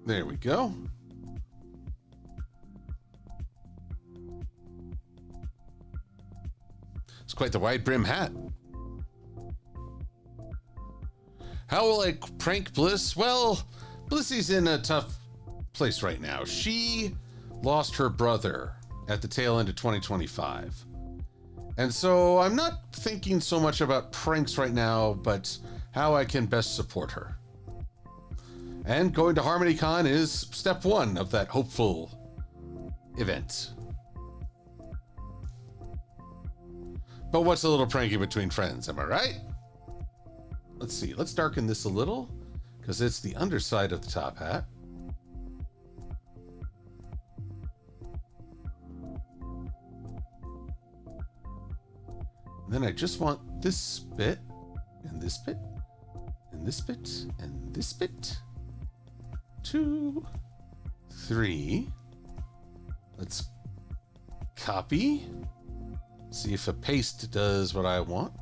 There we go. It's quite the wide brim hat. How will I prank Bliss? Well, Blissy's in a tough place right now. She lost her brother at the tail end of 2025. And so I'm not thinking so much about pranks right now, but how I can best support her. And going to HarmonyCon is step one of that hopeful event. But what's a little pranky between friends, am I right? Let's see, let's darken this a little, because it's the underside of the top hat. Then I just want this bit, and this bit, and this bit, and this bit. 2, 3. Let's copy. See if a paste does what I want.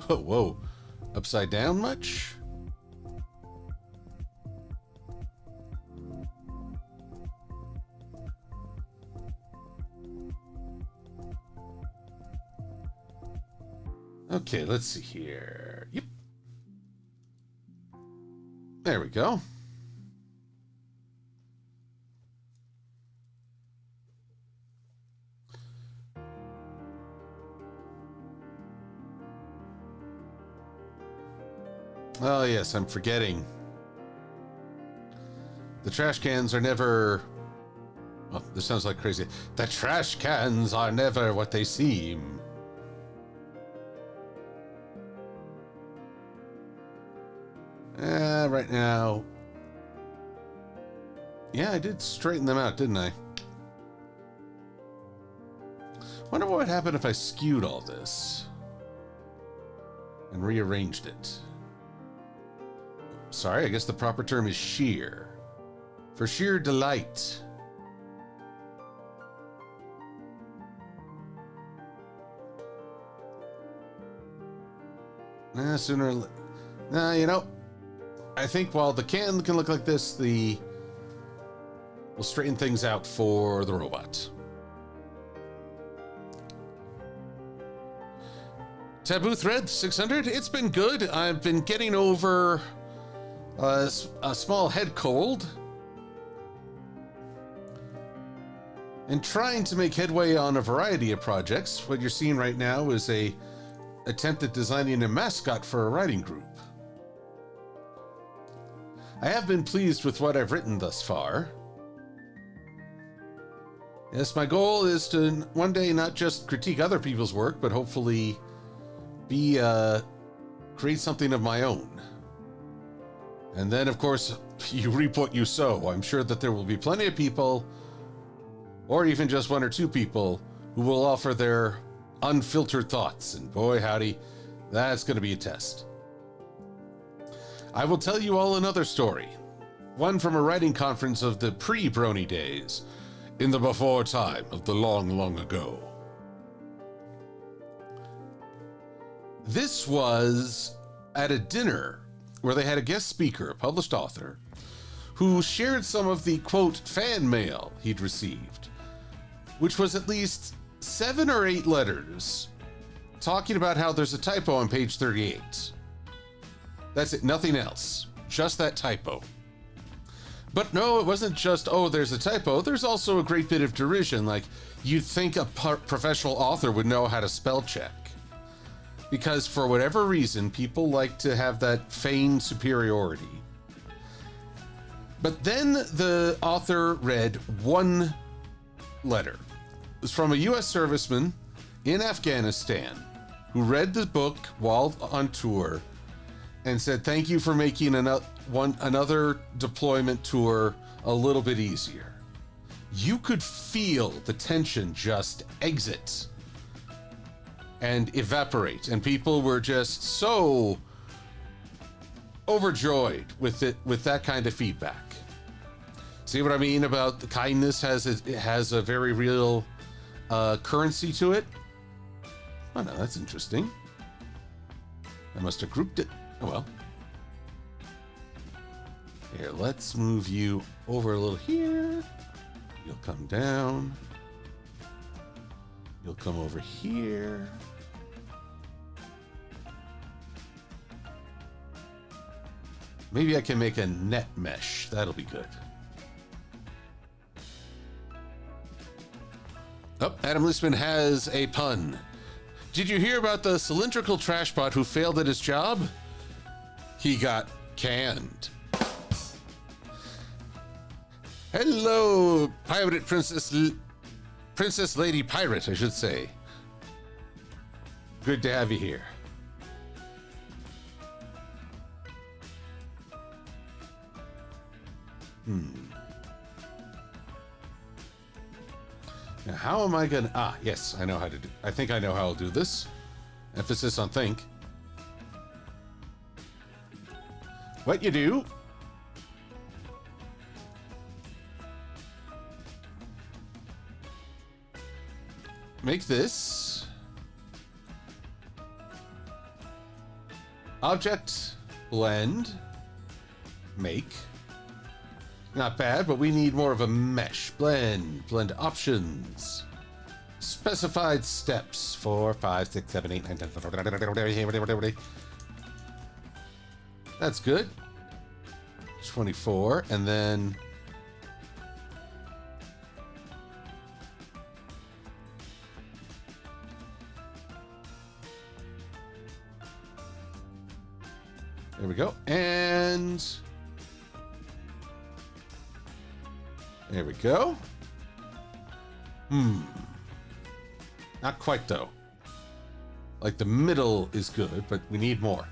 Whoa, whoa. Upside down much? Okay, let's see here. Yep. There we go. Oh, yes, I'm forgetting. The trash cans are never... Oh, this sounds like crazy. The trash cans are never what they seem. Right now... Yeah, I did straighten them out, didn't I? Wonder what would happen if I skewed all this and rearranged it. Sorry, I guess the proper term is sheer. For sheer delight. Sooner or later. You know, I think while the can look like this, we'll straighten things out for the robot. Taboo thread 600. It's been good. I've been getting over a small head cold, and trying to make headway on a variety of projects. What you're seeing right now is a attempt at designing a mascot for a writing group. I have been pleased with what I've written thus far. Yes, my goal is to one day not just critique other people's work, but hopefully create something of my own. And then, of course, you reap what you sow. I'm sure that there will be plenty of people, or even just one or two people, who will offer their unfiltered thoughts. And boy, howdy, that's going to be a test. I will tell you all another story. One from a writing conference of the pre-Brony days, in the before time of the long, long ago. This was at a dinner where they had a guest speaker, a published author, who shared some of the, quote, fan mail he'd received, which was at least 7 or 8 letters talking about how there's a typo on page 38. That's it, nothing else, just that typo. But no, it wasn't just, oh, there's a typo. There's also a great bit of derision, like you'd think a professional author would know how to spell check. Because for whatever reason, people like to have that feigned superiority. But then the author read one letter. It was from a U.S. serviceman in Afghanistan who read the book while on tour and said, thank you for making another deployment tour a little bit easier. You could feel the tension just exit and evaporate, and people were just so overjoyed with it, with that kind of feedback. See what I mean about the kindness has a very real currency to it? Oh no, that's interesting. I must have grouped it. Oh well. Here, let's move you over a little here. You'll come down. You'll come over here. Maybe I can make a net mesh. That'll be good. Oh, Adam Lisman has a pun. Did you hear about the cylindrical trash bot who failed at his job? He got canned. Hello, pirate Princess Lady Pirate, I should say. Good to have you here. Now, how am I gonna... Ah, yes, I know how to do... I think I know how I'll do this. Emphasis on think. What you do... Make this... Object, blend, make... Not bad, but we need more of a mesh. Blend options. Specified steps. 4, 5, 6, 7, 8, 9, 10. That's good. 24, and then... There we go. And... There we go. Not quite, though. Like, the middle is good, but we need more.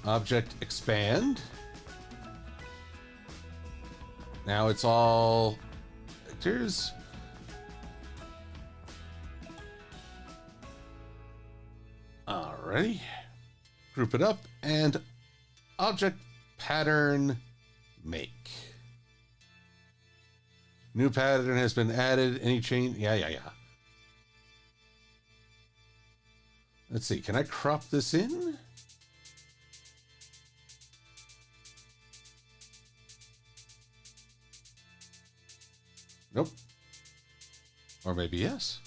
Object expand. Now it's all vectors. Alrighty. Group it up, and object pattern make. New pattern has been added. Any change? Yeah. Let's see. Can I crop this in? Nope. Or maybe yes.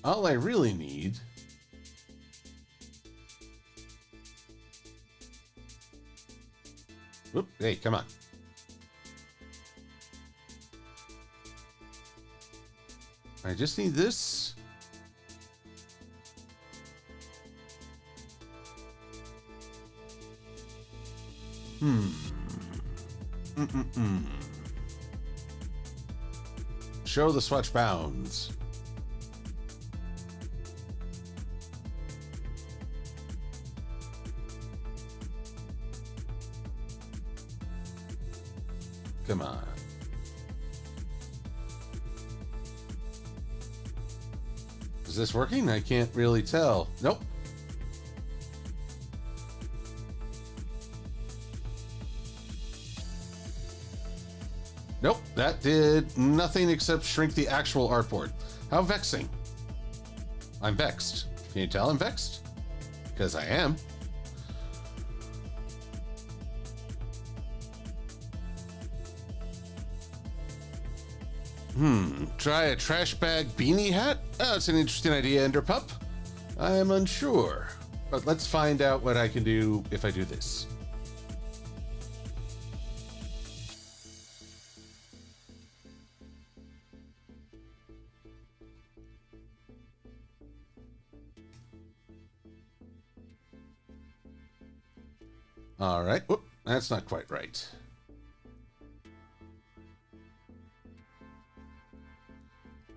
All I really need whoop, hey, come on. I just need this. Show the swatch bounds. Come on. Is this working? I can't really tell. Nope. Nope, that did nothing except shrink the actual artboard. How vexing. I'm vexed. Can you tell I'm vexed? Because I am. Try a trash bag beanie hat? Oh, it's an interesting idea, Enderpup. I'm unsure. But let's find out what I can do if I do this. All right. Whoop, that's not quite right.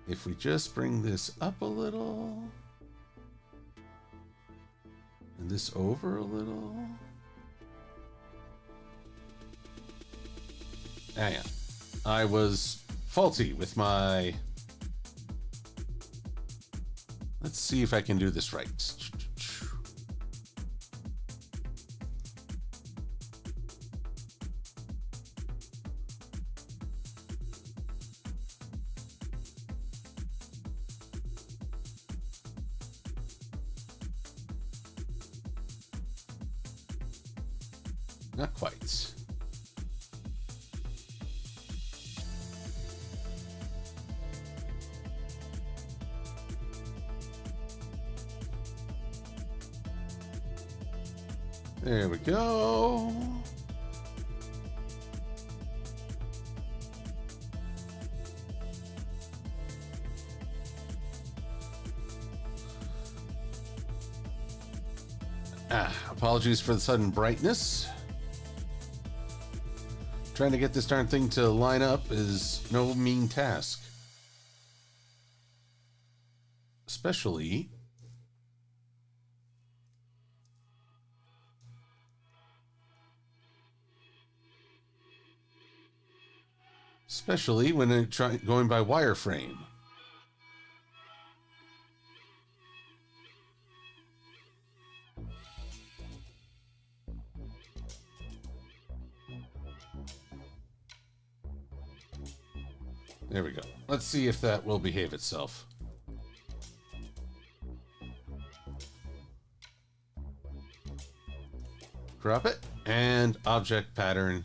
If we just bring this up a little, and this over a little. Ah, yeah. I was faulty with my... Let's see if I can do this right. Not quite. There we go. Apologies for the sudden brightness. Trying to get this darn thing to line up is no mean task. Especially when going by wireframe. There we go. Let's see if that will behave itself. Crop it and object pattern.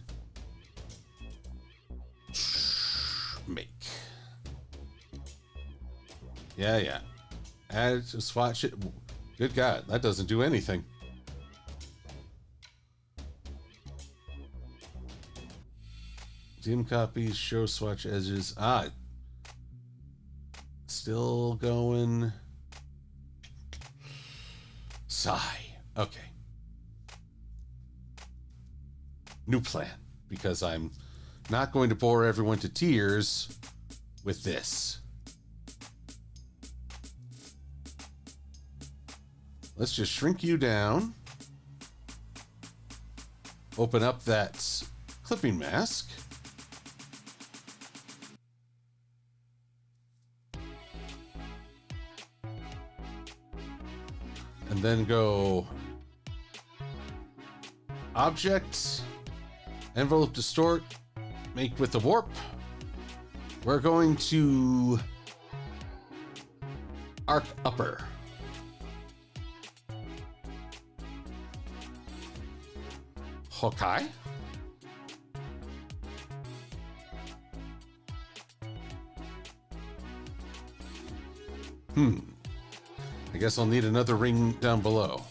Make. Yeah. Add it to swatch it. Good God, that doesn't do anything. Dim copies, show swatch edges. Still going. Sigh. Okay. New plan, because I'm not going to bore everyone to tears with this. Let's just shrink you down. Open up that clipping mask. And then go object, envelope distort, make with the warp. We're going to arc upper. Okay. I guess I'll need another ring down below.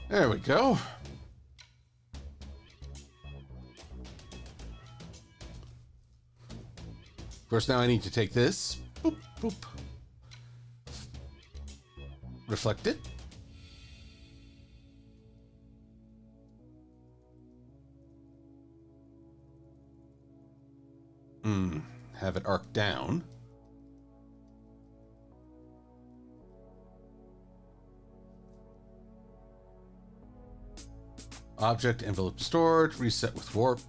There we go. Of course, now I need to take this. Boop, boop. Reflect it. Have it arc down. Object envelope stored. Reset with warp.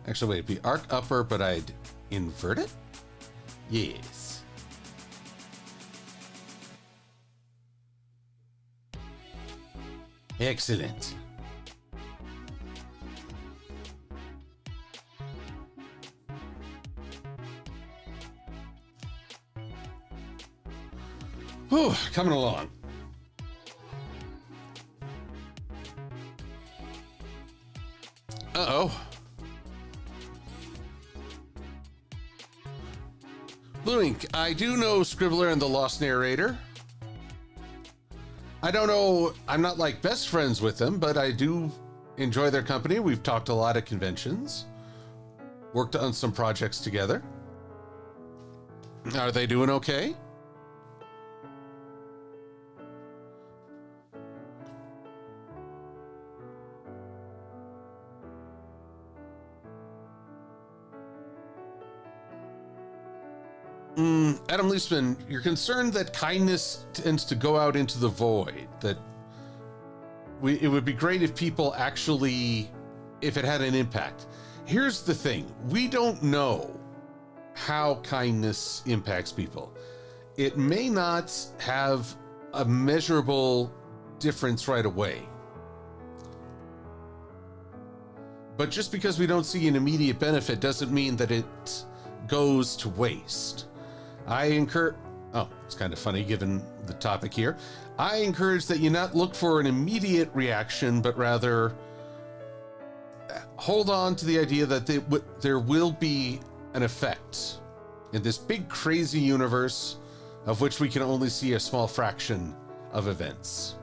Actually, wait, it'd be arc upper, but I'd invert it? Yes. Excellent. Whew, coming along. Uh-oh. Blue Ink, I do know Scribbler and the Lost Narrator. I don't know, I'm not like best friends with them, but I do enjoy their company. We've talked a lot at conventions, worked on some projects together. Are they doing okay? Adam Leisman, you're concerned that kindness tends to go out into the void, that it would be great if people actually, if it had an impact. Here's the thing. We don't know how kindness impacts people. It may not have a measurable difference right away. But just because we don't see an immediate benefit doesn't mean that it goes to waste. It's kind of funny given the topic here. I encourage that you not look for an immediate reaction, but rather hold on to the idea that there will be an effect in this big crazy universe of which we can only see a small fraction of events.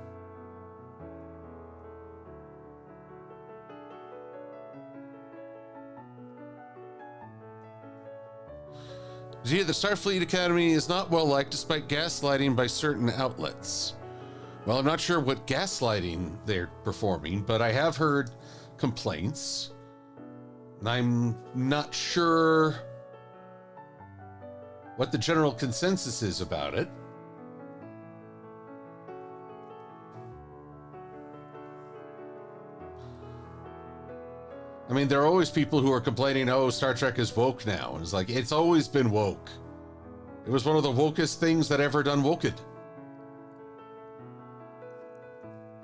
Gee, the Starfleet Academy is not well liked despite gaslighting by certain outlets. Well, I'm not sure what gaslighting they're performing, but I have heard complaints. And I'm not sure what the general consensus is about it. I mean, there are always people who are complaining, oh, Star Trek is woke now. And it's like, it's always been woke. It was one of the wokest things that ever done woked.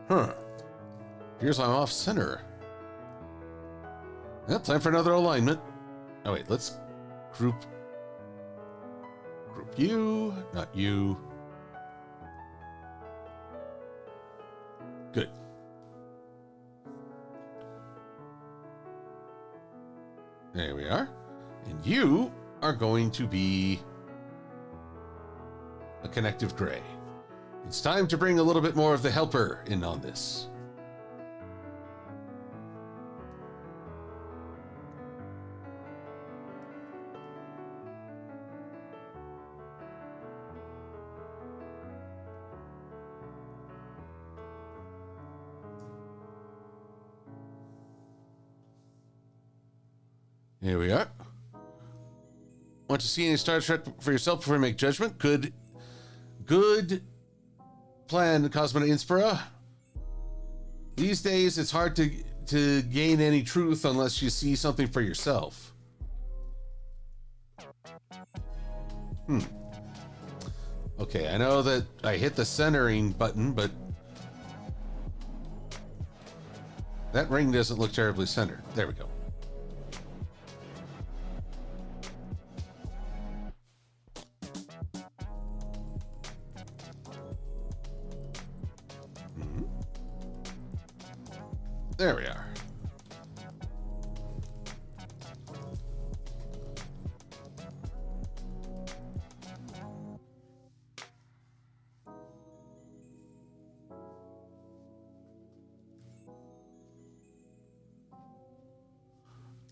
Huh. Here's I'm off center. Yep, time for another alignment. Oh, wait, let's group you, not you. Good. There we are. And you are going to be a connective gray. It's time to bring a little bit more of the helper in on this. Here we are. Want to see any Star Trek for yourself before you make judgment? Good plan, Cosmo Inspira. These days, it's hard to gain any truth unless you see something for yourself. Okay, I know that I hit the centering button, but That ring doesn't look terribly centered. There we go. There we are.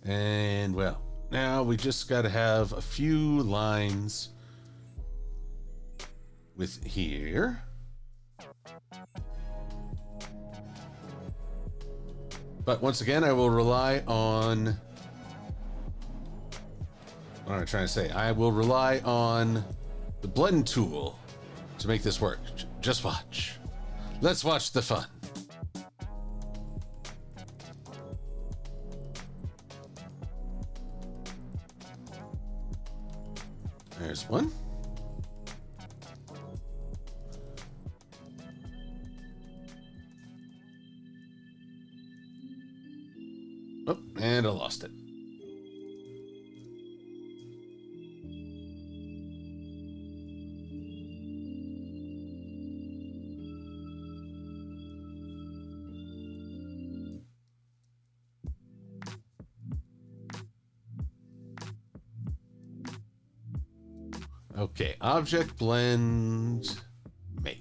And well, now we just got to have a few lines with here. But once again, I will rely on, what am I trying to say? I will rely on the blend tool to make this work. Just watch. Let's watch the fun. There's one. Oh, and I lost it. Okay, object blend, make.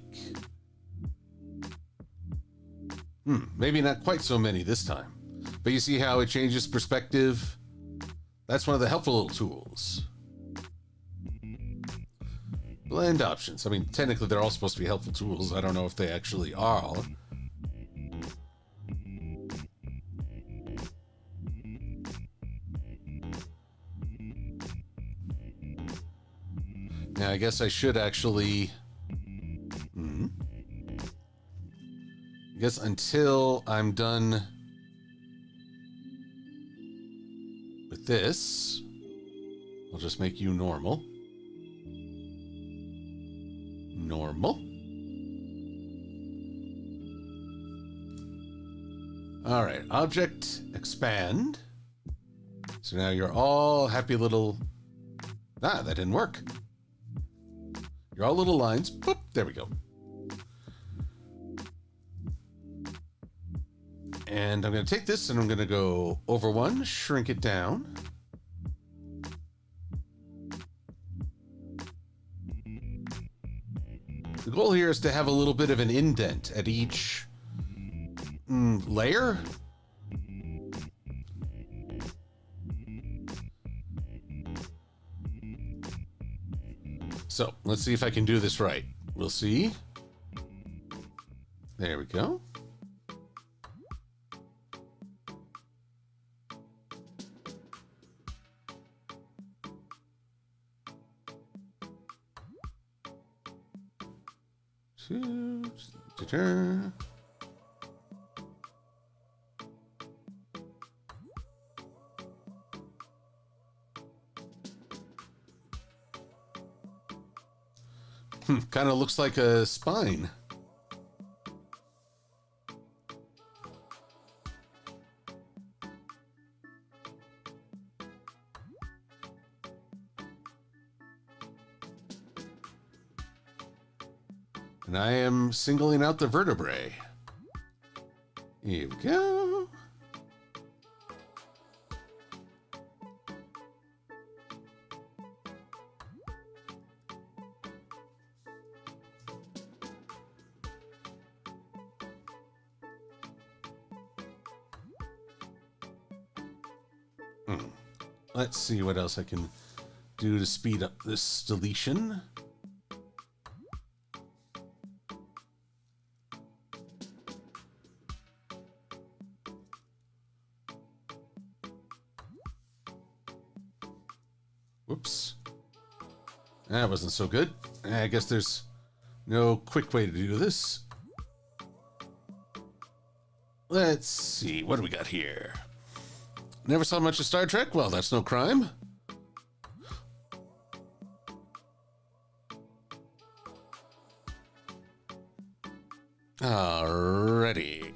Maybe not quite so many this time. But you see how it changes perspective? That's one of the helpful little tools. Blend options. I mean, technically they're all supposed to be helpful tools. I don't know if they actually are. Now, I guess I should actually... I guess until I'm done with this, I'll just make you normal. Normal. All right, object expand. So now you're all happy little... Ah, that didn't work. You're all little lines. Boop, there we go. And I'm going to take this and I'm going to go over one, shrink it down. The goal here is to have a little bit of an indent at each layer. So let's see if I can do this right. We'll see. There we go. Kind of looks like a spine. And I am singling out the vertebrae. Here we go. Let's see what else I can do to speed up this deletion. Whoops. That wasn't so good. I guess there's no quick way to do this. Let's see. What do we got here? Never saw much of Star Trek? Well, that's no crime. Alrighty.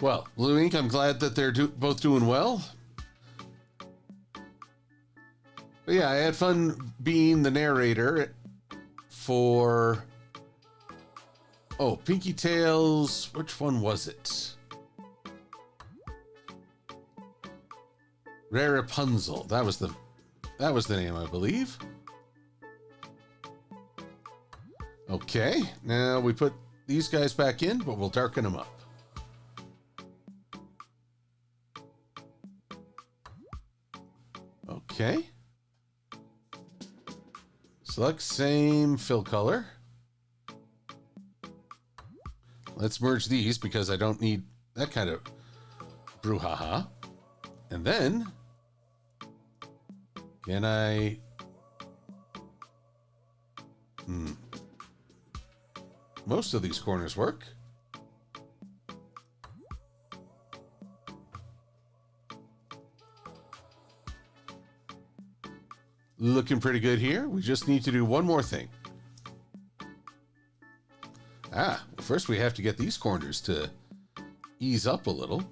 Well, Blue Ink, I'm glad that they're both doing well. But yeah, I had fun being the narrator for... Oh, Pinky Tails. Which one was it? Rapunzel. That was the name, I believe. Okay, now we put these guys back in, but we'll darken them up. Okay. Select same fill color. Let's merge these because I don't need that kind of brouhaha. And then, can I... Most of these corners work. Looking pretty good here. We just need to do one more thing. First we have to get these corners to ease up a little.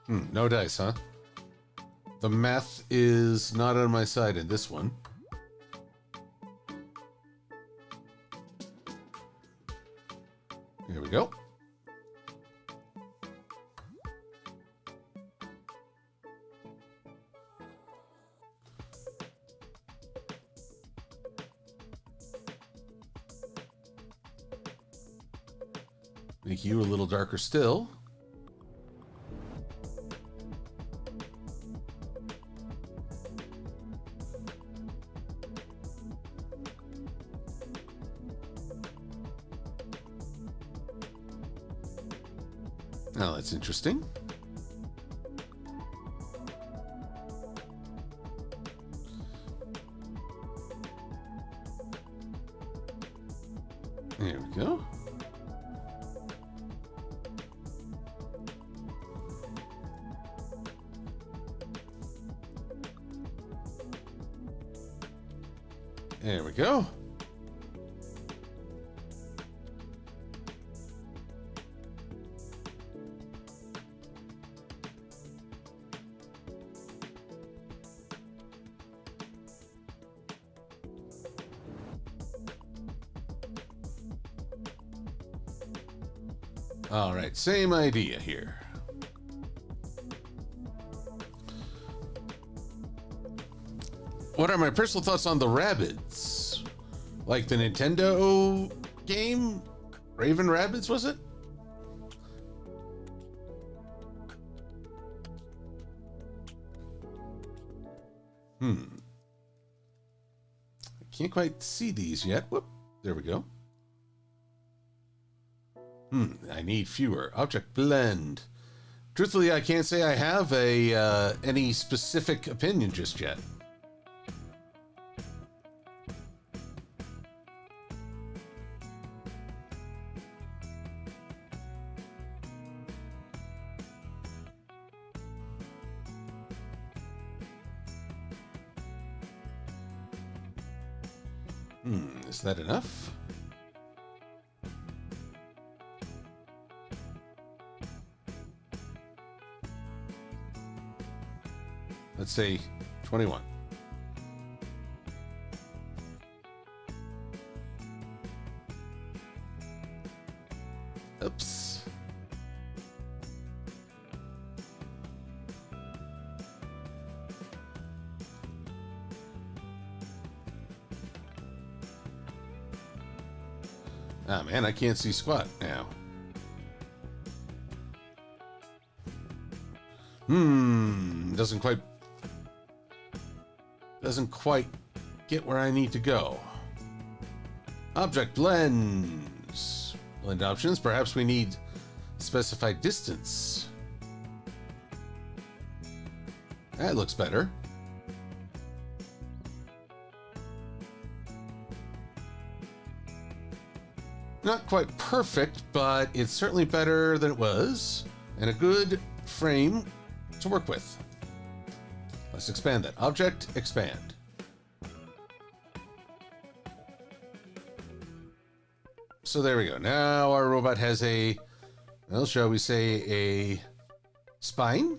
No dice, huh? The math is not on my side in this one. Here we go. Make you a little darker still. Oh, that's interesting. There we go. There we go. All right, same idea here. What are my personal thoughts on the Rabbids? Like the Nintendo game? Raven Rabbids, was it? I can't quite see these yet. Whoop, there we go. I need fewer. Object blend. Truthfully, I can't say I have any specific opinion just yet. Is that enough? Let's say 21. Oops. Ah, man, I can't see squat now. Doesn't quite get where I need to go. Object blends. Blend options. Perhaps we need specified distance. That looks better. Not quite perfect, but it's certainly better than it was, and a good frame to work with. Let's expand that. Object, expand. so there we go. Now our robot has a, well, shall we say a spine?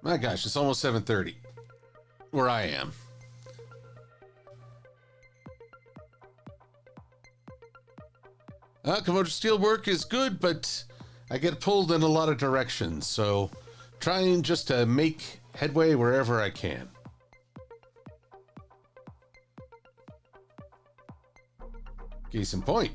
My gosh, it's almost 7:30 where I am. Komodo steel work is good, but I get pulled in a lot of directions, so trying just to make headway wherever I can. Case in point.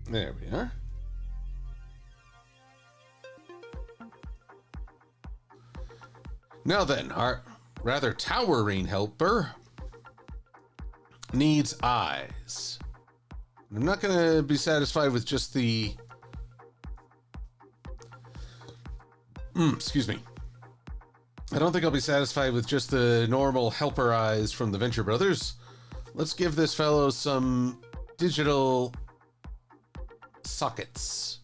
There we are. Now then, our rather towering helper needs eyes. I'm not going to be satisfied with just the... excuse me. I don't think I'll be satisfied with just the normal helper eyes from the Venture Brothers. Let's give this fellow some digital sockets.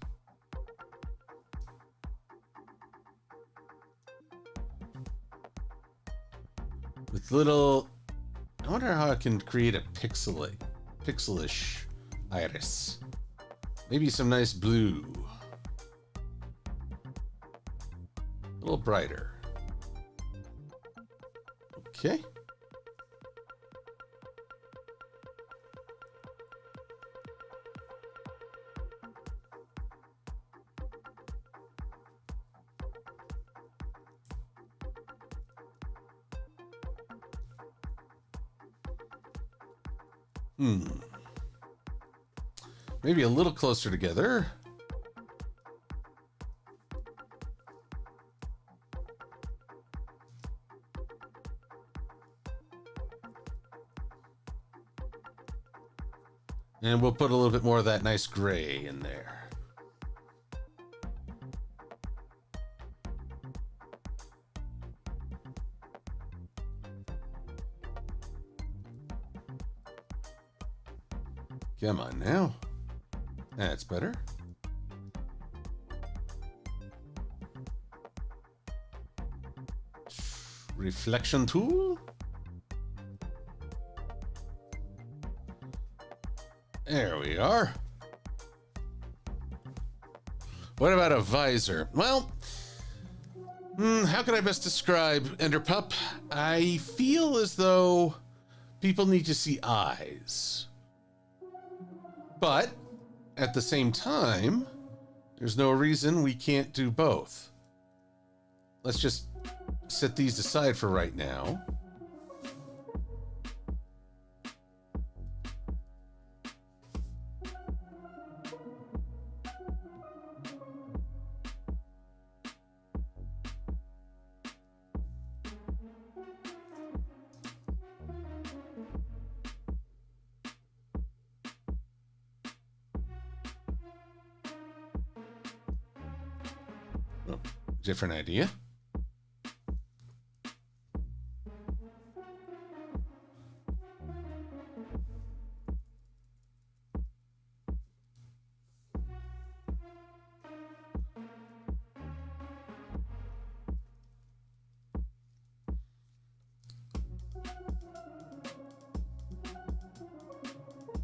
With little... I wonder how I can create a pixelish iris. Maybe some nice blue. A little brighter. Okay. Maybe a little closer together. And we'll put a little bit more of that nice gray in there. Come on now. That's better. Reflection tool. There we are. What about a visor? Well, how can I best describe Enderpup? I feel as though people need to see eyes. But at the same time, there's no reason we can't do both. Let's just set these aside for right now. Oh, different idea.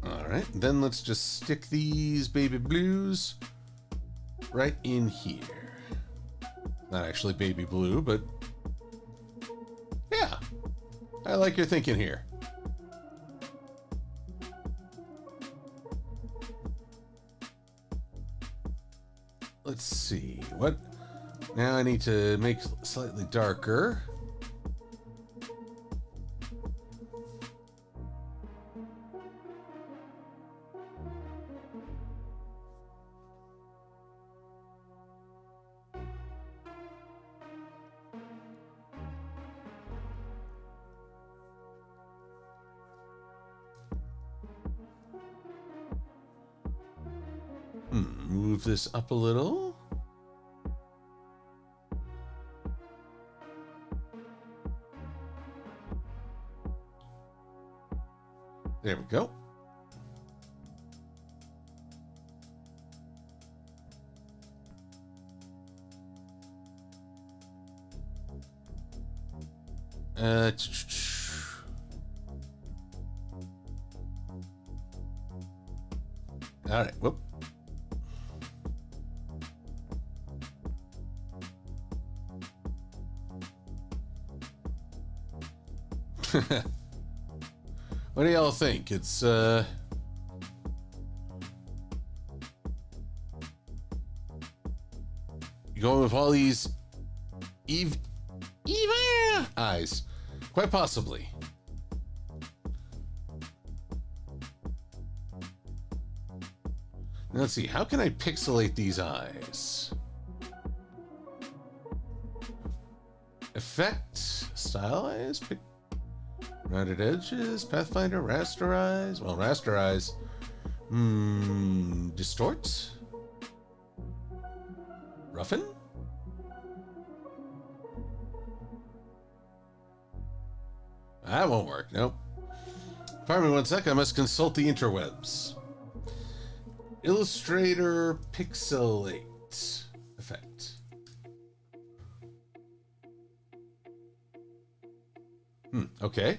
All right, then let's just stick these baby blues right in here. Not actually baby blue, but yeah, I like your thinking here. Let's see, what? Now I need to make slightly darker. Move this up a little. There we go. All right. Whoop. What do y'all think? It's you going with all these Eva eyes? Quite possibly. Now, let's see. How can I pixelate these eyes? Effect, stylize, rounded edges, pathfinder, rasterize. Well, rasterize. Distort, roughen. That won't work. Nope. Pardon me 1 sec. I must consult the interwebs. Illustrator pixelate effect. Okay.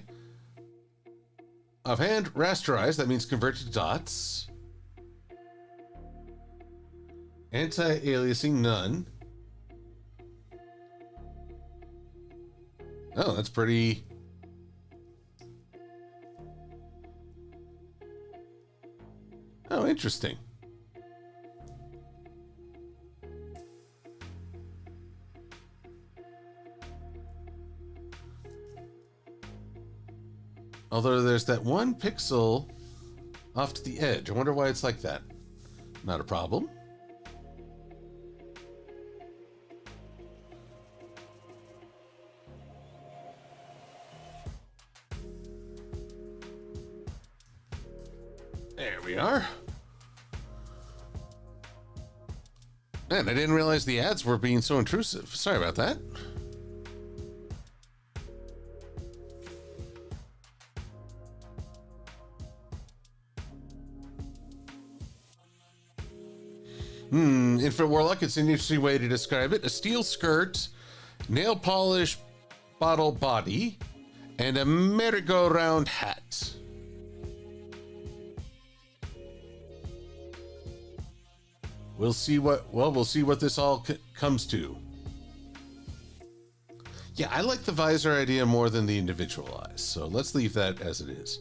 Offhand, rasterize. That means convert to dots. Anti-aliasing, none. Oh, that's pretty... Oh, interesting. Although there's that one pixel off to the edge. I wonder why it's like that. Not a problem. There we are. Man, I didn't realize the ads were being so intrusive. Sorry about that. Infant Warlock, it's an interesting way to describe it. A steel skirt, nail polish bottle body, and a merry-go-round hat. We'll see what this all comes to. Yeah, I like the visor idea more than the individual eyes, so let's leave that as it is.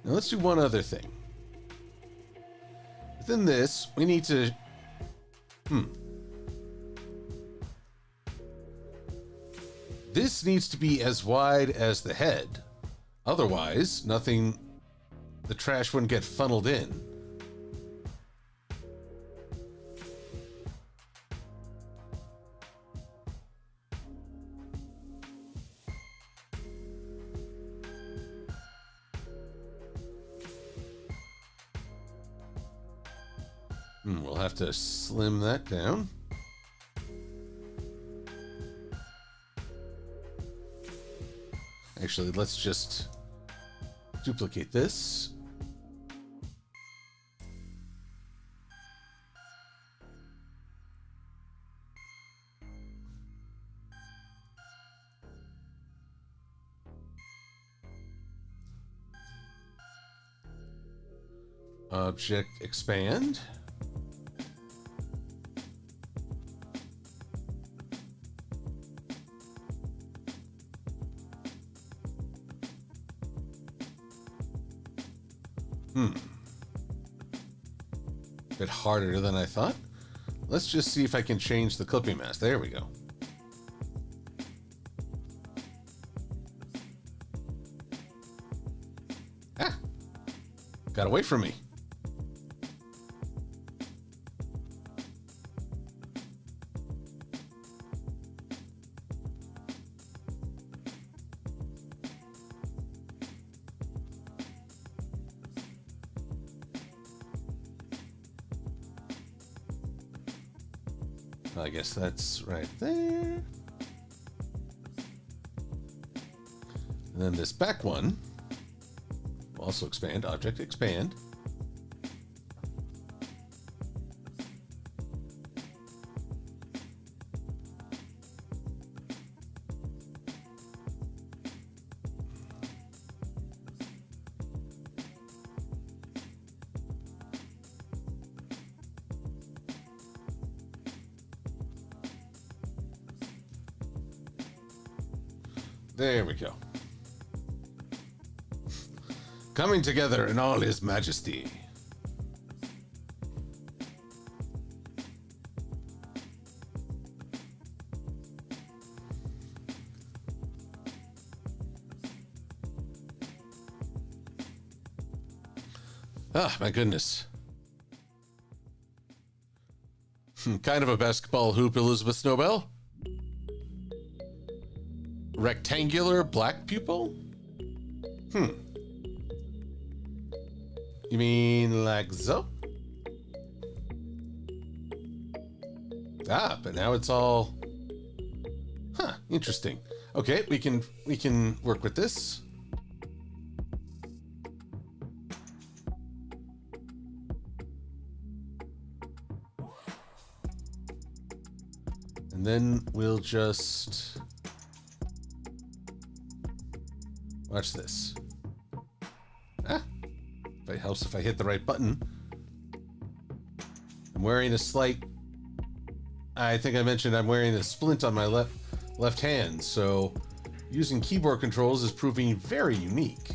Now let's do one other thing. Within this, we need to... This needs to be as wide as the head. Otherwise, the trash wouldn't get funneled in. We'll have to slim that down. Actually, let's just duplicate this. Object expand. Bit harder than I thought. Let's just see if I can change the clipping mask. There we go. Ah! Got away from me. I guess that's right there. And then this back one will also expand. Object expand. There we go. Coming together in all his majesty. Ah, my goodness. Kind of a basketball hoop, Elizabeth Snowbell. Rectangular black pupil? You mean like so? Ah, but now it's all... Huh, interesting. Okay, we can work with this. And then we'll just... Watch this. Ah, it helps if I hit the right button. I'm wearing a slight... I think I mentioned I'm wearing a splint on my left hand, so using keyboard controls is proving very unique.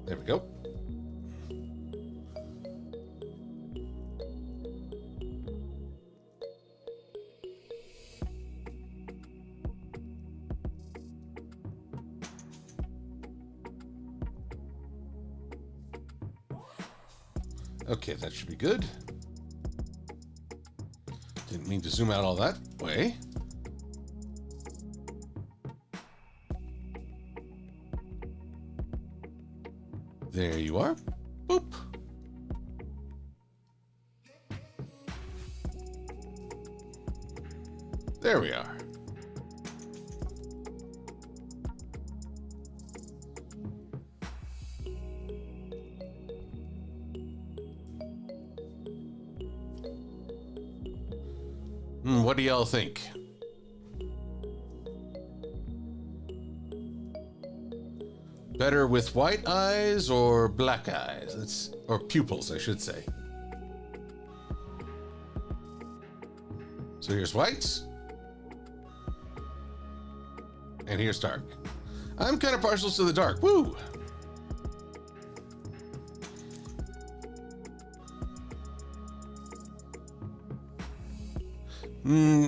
There we go. Okay, that should be good. Didn't mean to zoom out all that way. There you are. Boop. There we are. What do y'all think? Better with white eyes or black eyes? Or pupils, I should say. So here's whites. And here's dark. I'm kind of partial to the dark. Woo!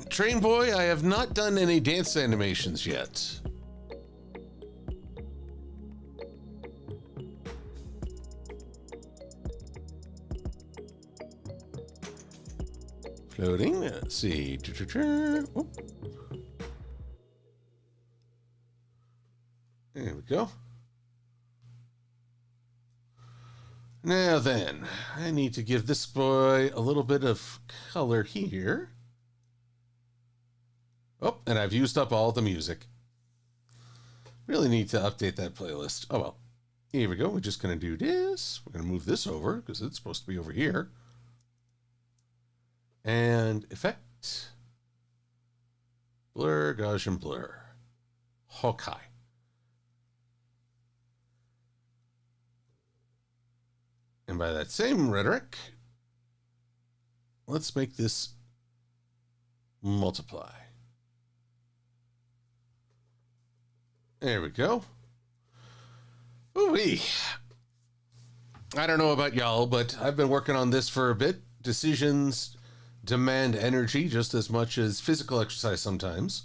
Train Boy, I have not done any dance animations yet. Floating. Let's see. Oh. There we go. Now then, I need to give this boy a little bit of color here. Oh, and I've used up all the music. Really need to update that playlist. Oh, well. Here we go. We're just going to do this. We're going to move this over because it's supposed to be over here. And effect. Blur, Gaussian blur. Hawkeye. And by that same rhetoric, let's make this multiply. There we go. Ooh-wee. I don't know about y'all, but I've been working on this for a bit. Decisions demand energy just as much as physical exercise sometimes.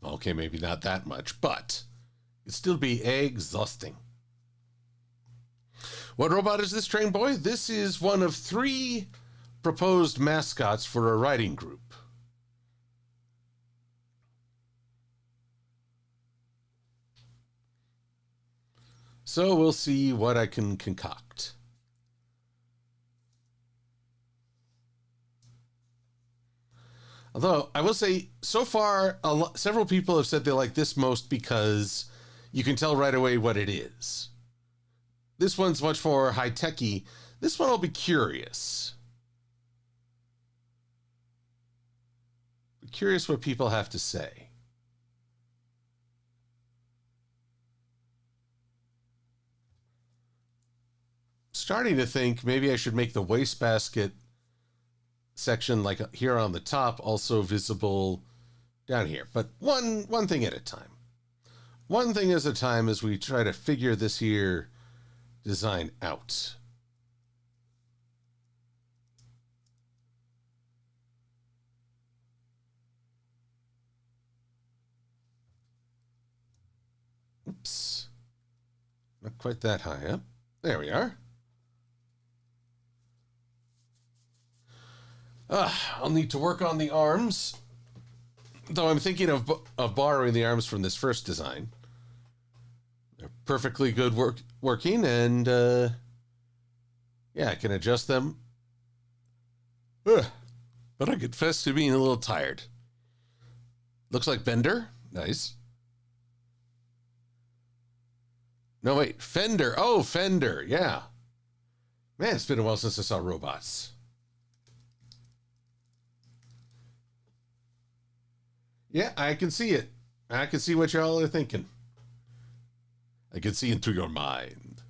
Okay, maybe not that much, but it'd still be exhausting. What robot is this, Train Boy? This is one of 3 proposed mascots for a riding group. So we'll see what I can concoct. Although, I will say, so far, several people have said they like this most because you can tell right away what it is. This one's much more high-techy. This one I'll be curious. Curious what people have to say. Starting to think maybe I should make the wastebasket section, like here on the top, also visible down here. But one thing at a time. One thing at a time as we try to figure this here design out. Oops. Not quite that high up. There we are. I'll need to work on the arms. Though I'm thinking of borrowing the arms from this first design. They're perfectly good working, and yeah, I can adjust them. But I confess to being a little tired. Looks like Bender. Nice. No, wait. Fender. Oh, Fender. Yeah. Man, it's been a while since I saw robots. Yeah, I can see it. I can see what y'all are thinking. I can see into your mind.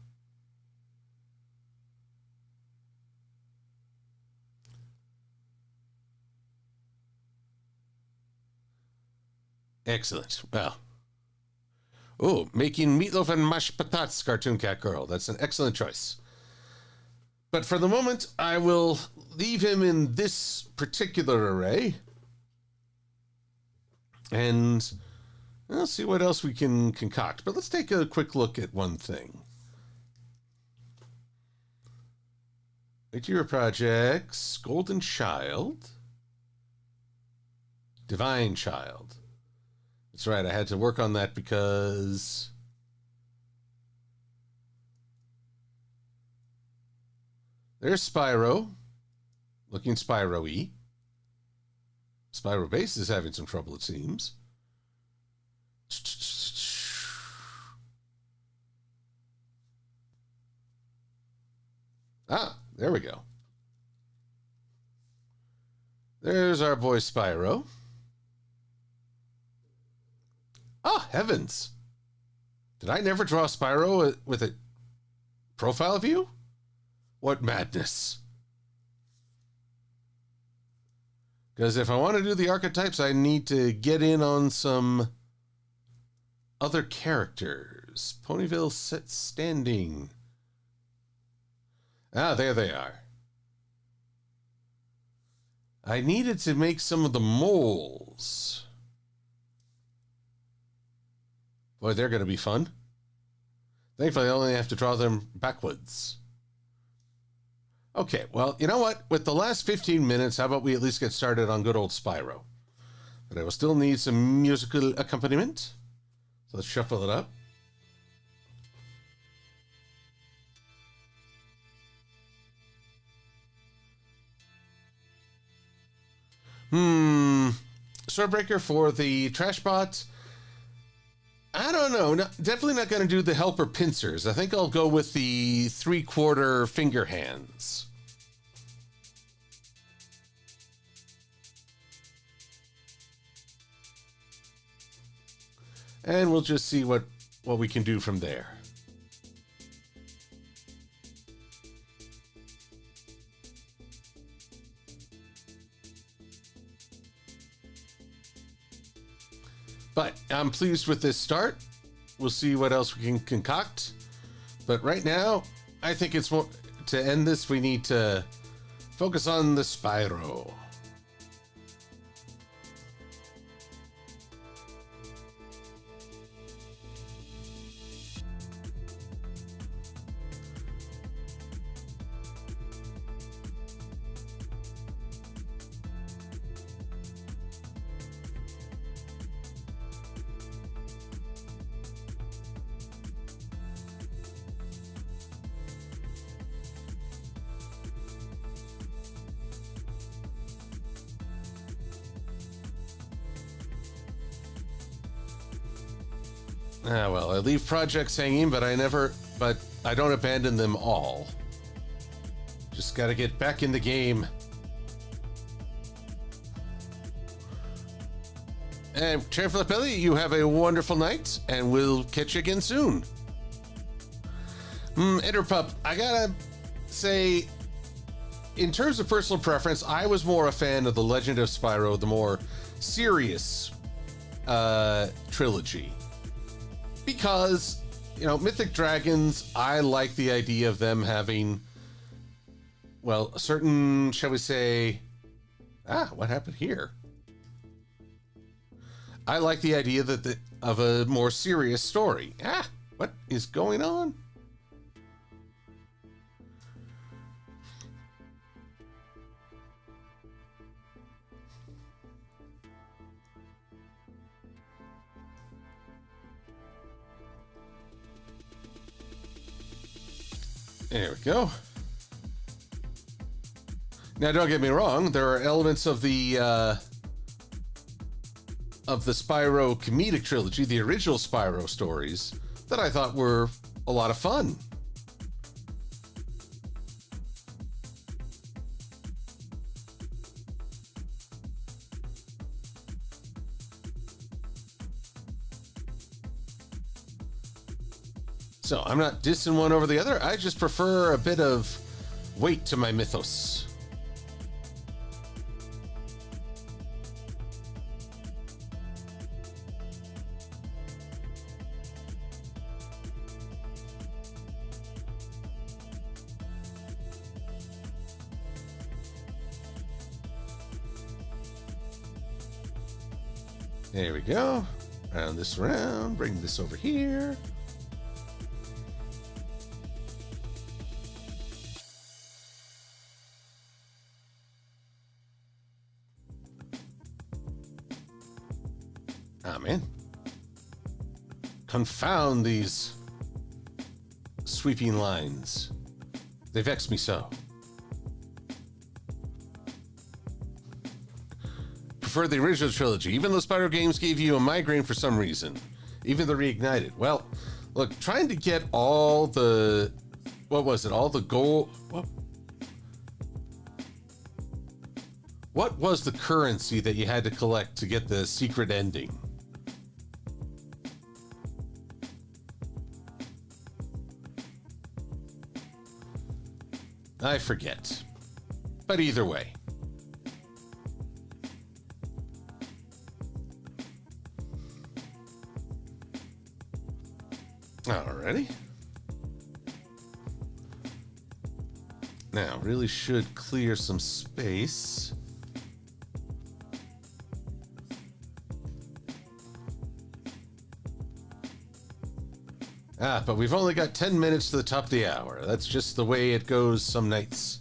Excellent. Well. Oh, making meatloaf and mashed potatoes, Cartoon Cat Girl. That's an excellent choice. But for the moment, I will leave him in this particular array. And we'll see what else we can concoct. But let's take a quick look at one thing. Interior projects, Golden Child, Divine Child. That's right, I had to work on that because there's Spyro, looking Spyro-y. Spyro Base is having some trouble, it seems. Ah, there we go. There's our boy Spyro. Ah, heavens. Did I never draw Spyro with a profile view? What madness. Because if I want to do the archetypes, I need to get in on some other characters. Ponyville set standing. Ah, there they are. I needed to make some of the moles. Boy, they're going to be fun. Thankfully, I only have to draw them backwards. Okay, well, you know what? With the last 15 minutes, how about we at least get started on good old Spyro? But I will still need some musical accompaniment. So let's shuffle it up. Swordbreaker for the trash bot. I don't know. Definitely not going to do the helper pincers. I think I'll go with the 3/4 finger hands. And we'll just see what we can do from there. But I'm pleased with this start. We'll see what else we can concoct. But right now, I think it's more, to end this, we need to focus on the Spyro. Ah, well, I leave projects hanging, but I don't abandon them all. Just gotta get back in the game. And Chancellor Pelly, you have a wonderful night, and we'll catch you again soon. Enterpup, I gotta say, in terms of personal preference, I was more a fan of the Legend of Spyro, the more serious trilogy. Because, you know, Mythic Dragons, I like the idea of them having, well, a certain, shall we say, what happened here? I like the idea that of a more serious story. What is going on? There we go. Now, don't get me wrong. There are elements of the Spyro comedic trilogy, the original Spyro stories, that I thought were a lot of fun. So I'm not dissing one over the other. I just prefer a bit of weight to my mythos. There we go. Round this around. Bring this over here. Ah, man. Confound these sweeping lines. They vex me so. Prefer the original trilogy, even though Spyro games gave you a migraine for some reason. Even the Reignited. Well, look, trying to get all the... What was it? All the gold... What was the currency that you had to collect to get the secret ending? I forget. But either way. Alrighty. Now, really should clear some space. But we've only got 10 minutes to the top of the hour. That's just the way it goes some nights.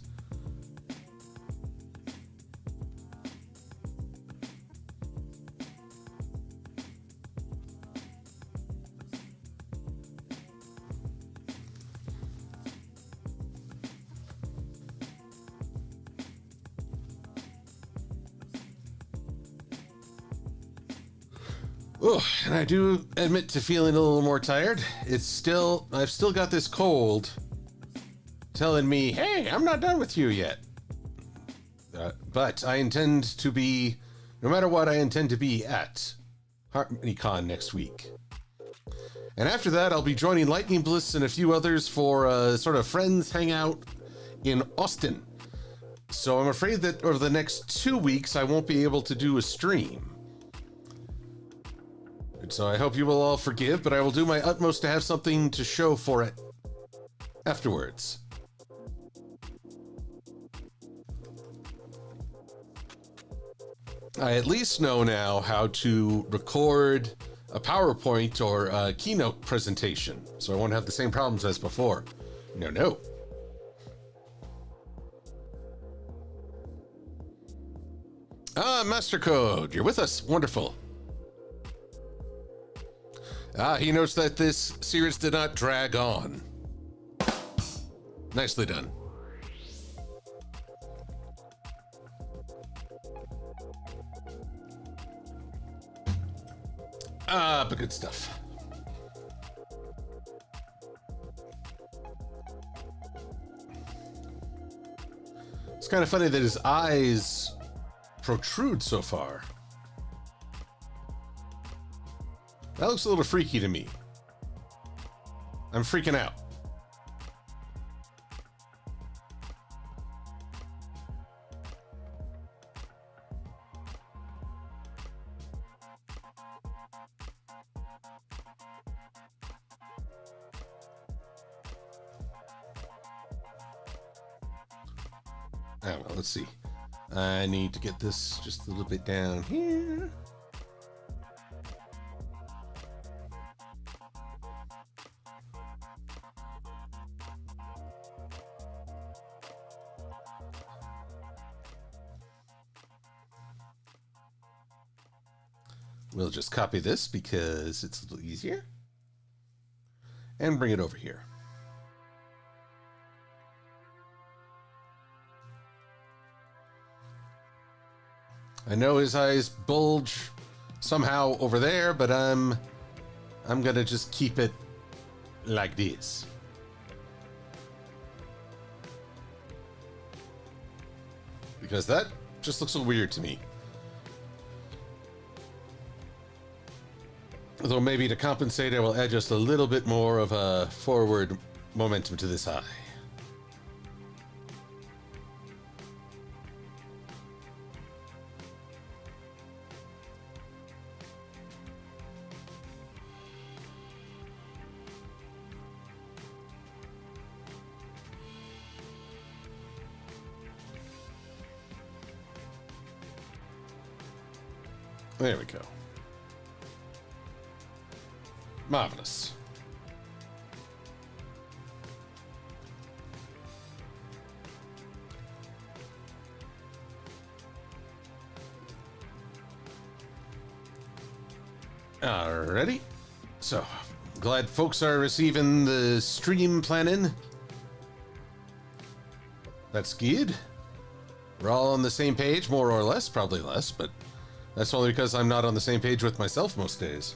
Oh, and I do admit to feeling a little more tired. I've still got this cold telling me, hey, I'm not done with you yet. But I intend to be, no matter what, I intend to be at HarmonyCon next week. And after that, I'll be joining Lightning Bliss and a few others for a sort of friends hangout in Austin. So I'm afraid that over the next 2 weeks, I won't be able to do a stream. So I hope you will all forgive, but I will do my utmost to have something to show for it afterwards. I at least know now how to record a PowerPoint or a keynote presentation, so I won't have the same problems as before. No. Master Code, you're with us. Wonderful. He notes that this series did not drag on. Nicely done. But good stuff. kind of funny that his eyes protrude so far. That looks a little freaky to me. I'm freaking out. Oh, well, let's see. I need to get this just a little bit down here. We'll just copy this because it's a little easier. And bring it over here. I know his eyes bulge somehow over there, but I'm gonna just keep it like this. Because that just looks a little weird to me. Although maybe to compensate, I will add just a little bit more of a forward momentum to this eye. There we go. Marvelous. Alrighty. So, glad folks are receiving the stream planning. That's good. We're all on the same page, more or less, probably less, but that's only because I'm not on the same page with myself most days.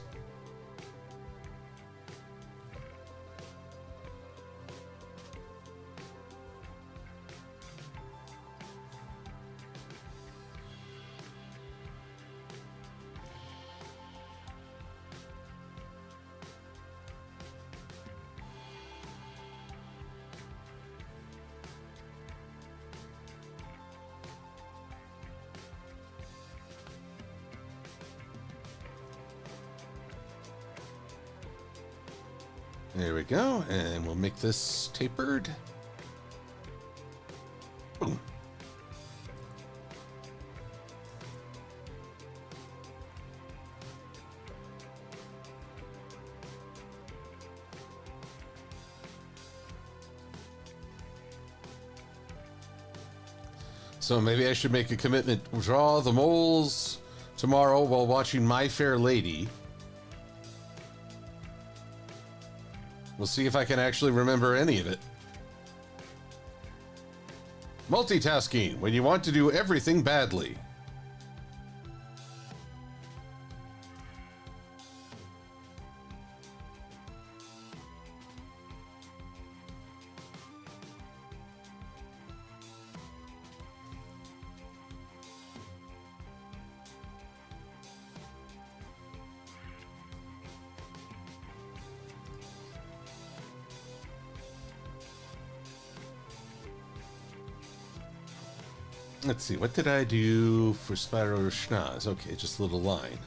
There we go, and we'll make this tapered. Boom. So maybe I should make a commitment. Draw the moles tomorrow while watching My Fair Lady. We'll see if I can actually remember any of it. Multitasking, when you want to do everything badly. Let's see, what did I do for Spyro Schnoz? Okay, just a little line.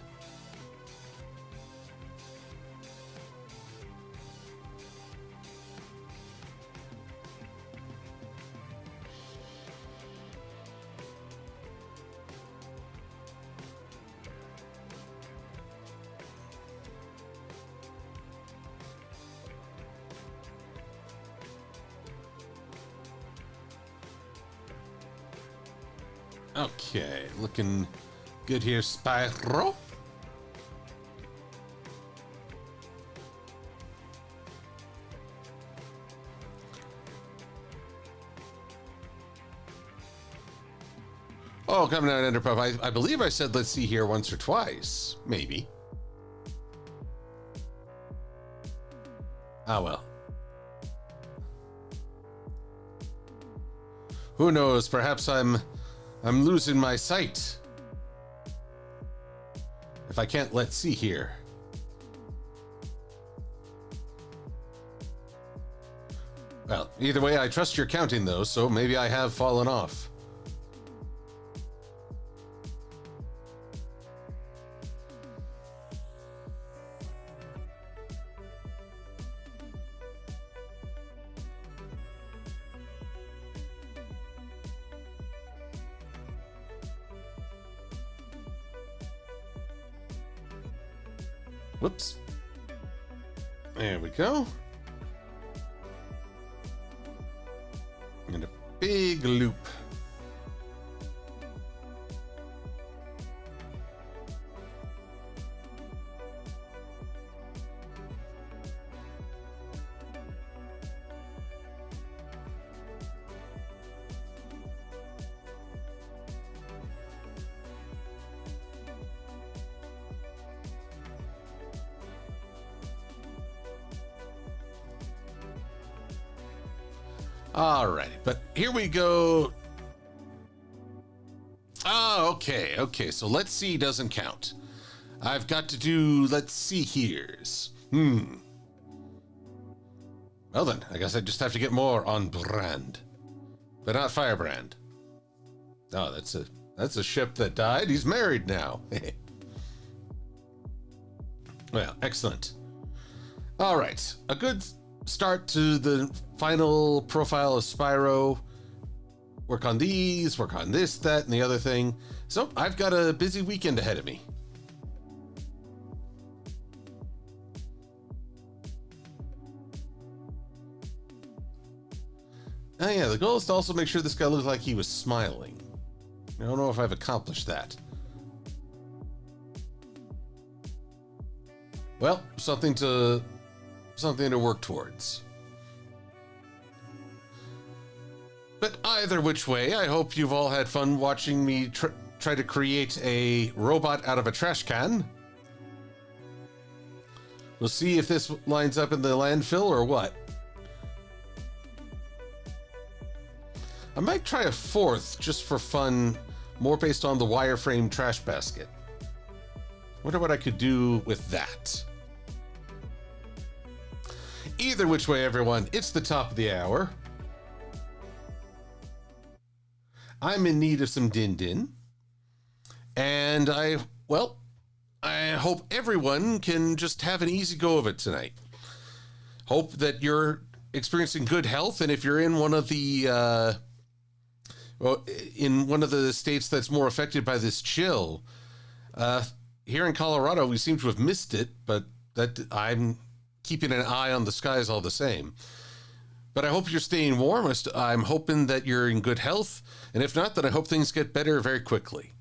Okay, looking good here, Spyro. Oh, coming out Enderpuff. I believe I said let's see here once or twice. Maybe. Ah, well. Who knows? Perhaps I'm losing my sight. If I can't, let's see here. Well, either way, I trust your counting, though, so maybe I have fallen off. Whoops. There we go. And a big loop. All right, but here we go. Oh, okay, so let's see doesn't count. I've got to do let's see here's. Well then, I guess I just have to get more on brand. But not Firebrand. Oh, that's a ship that died. He's married now. Well, excellent. All right, a good start to the final profile of Spyro. Work on these, work on this, that, and the other thing. So I've got a busy weekend ahead of me. Oh yeah, the goal is to also make sure this guy looks like he was smiling. I don't know if I've accomplished that. Well, something to work towards. But either which way, I hope you've all had fun watching me try to create a robot out of a trash can. We'll see if this lines up in the landfill or what. I might try a fourth just for fun, more based on the wireframe trash basket. Wonder what I could do with that. Either which way, everyone, it's the top of the hour. I'm in need of some din-din. And I hope everyone can just have an easy go of it tonight. Hope that you're experiencing good health, and if you're in one of the states that's more affected by this chill, here in Colorado, we seem to have missed it, but that I'm keeping an eye on the skies all the same. But I hope you're staying warm. I'm hoping that you're in good health. And if not, then I hope things get better very quickly.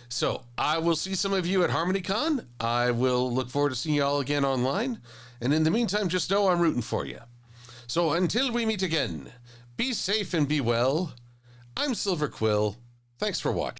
So I will see some of you at HarmonyCon. I will look forward to seeing you all again online. And in the meantime, just know I'm rooting for you. So until we meet again, be safe and be well. I'm Silver-Quill. Thanks for watching.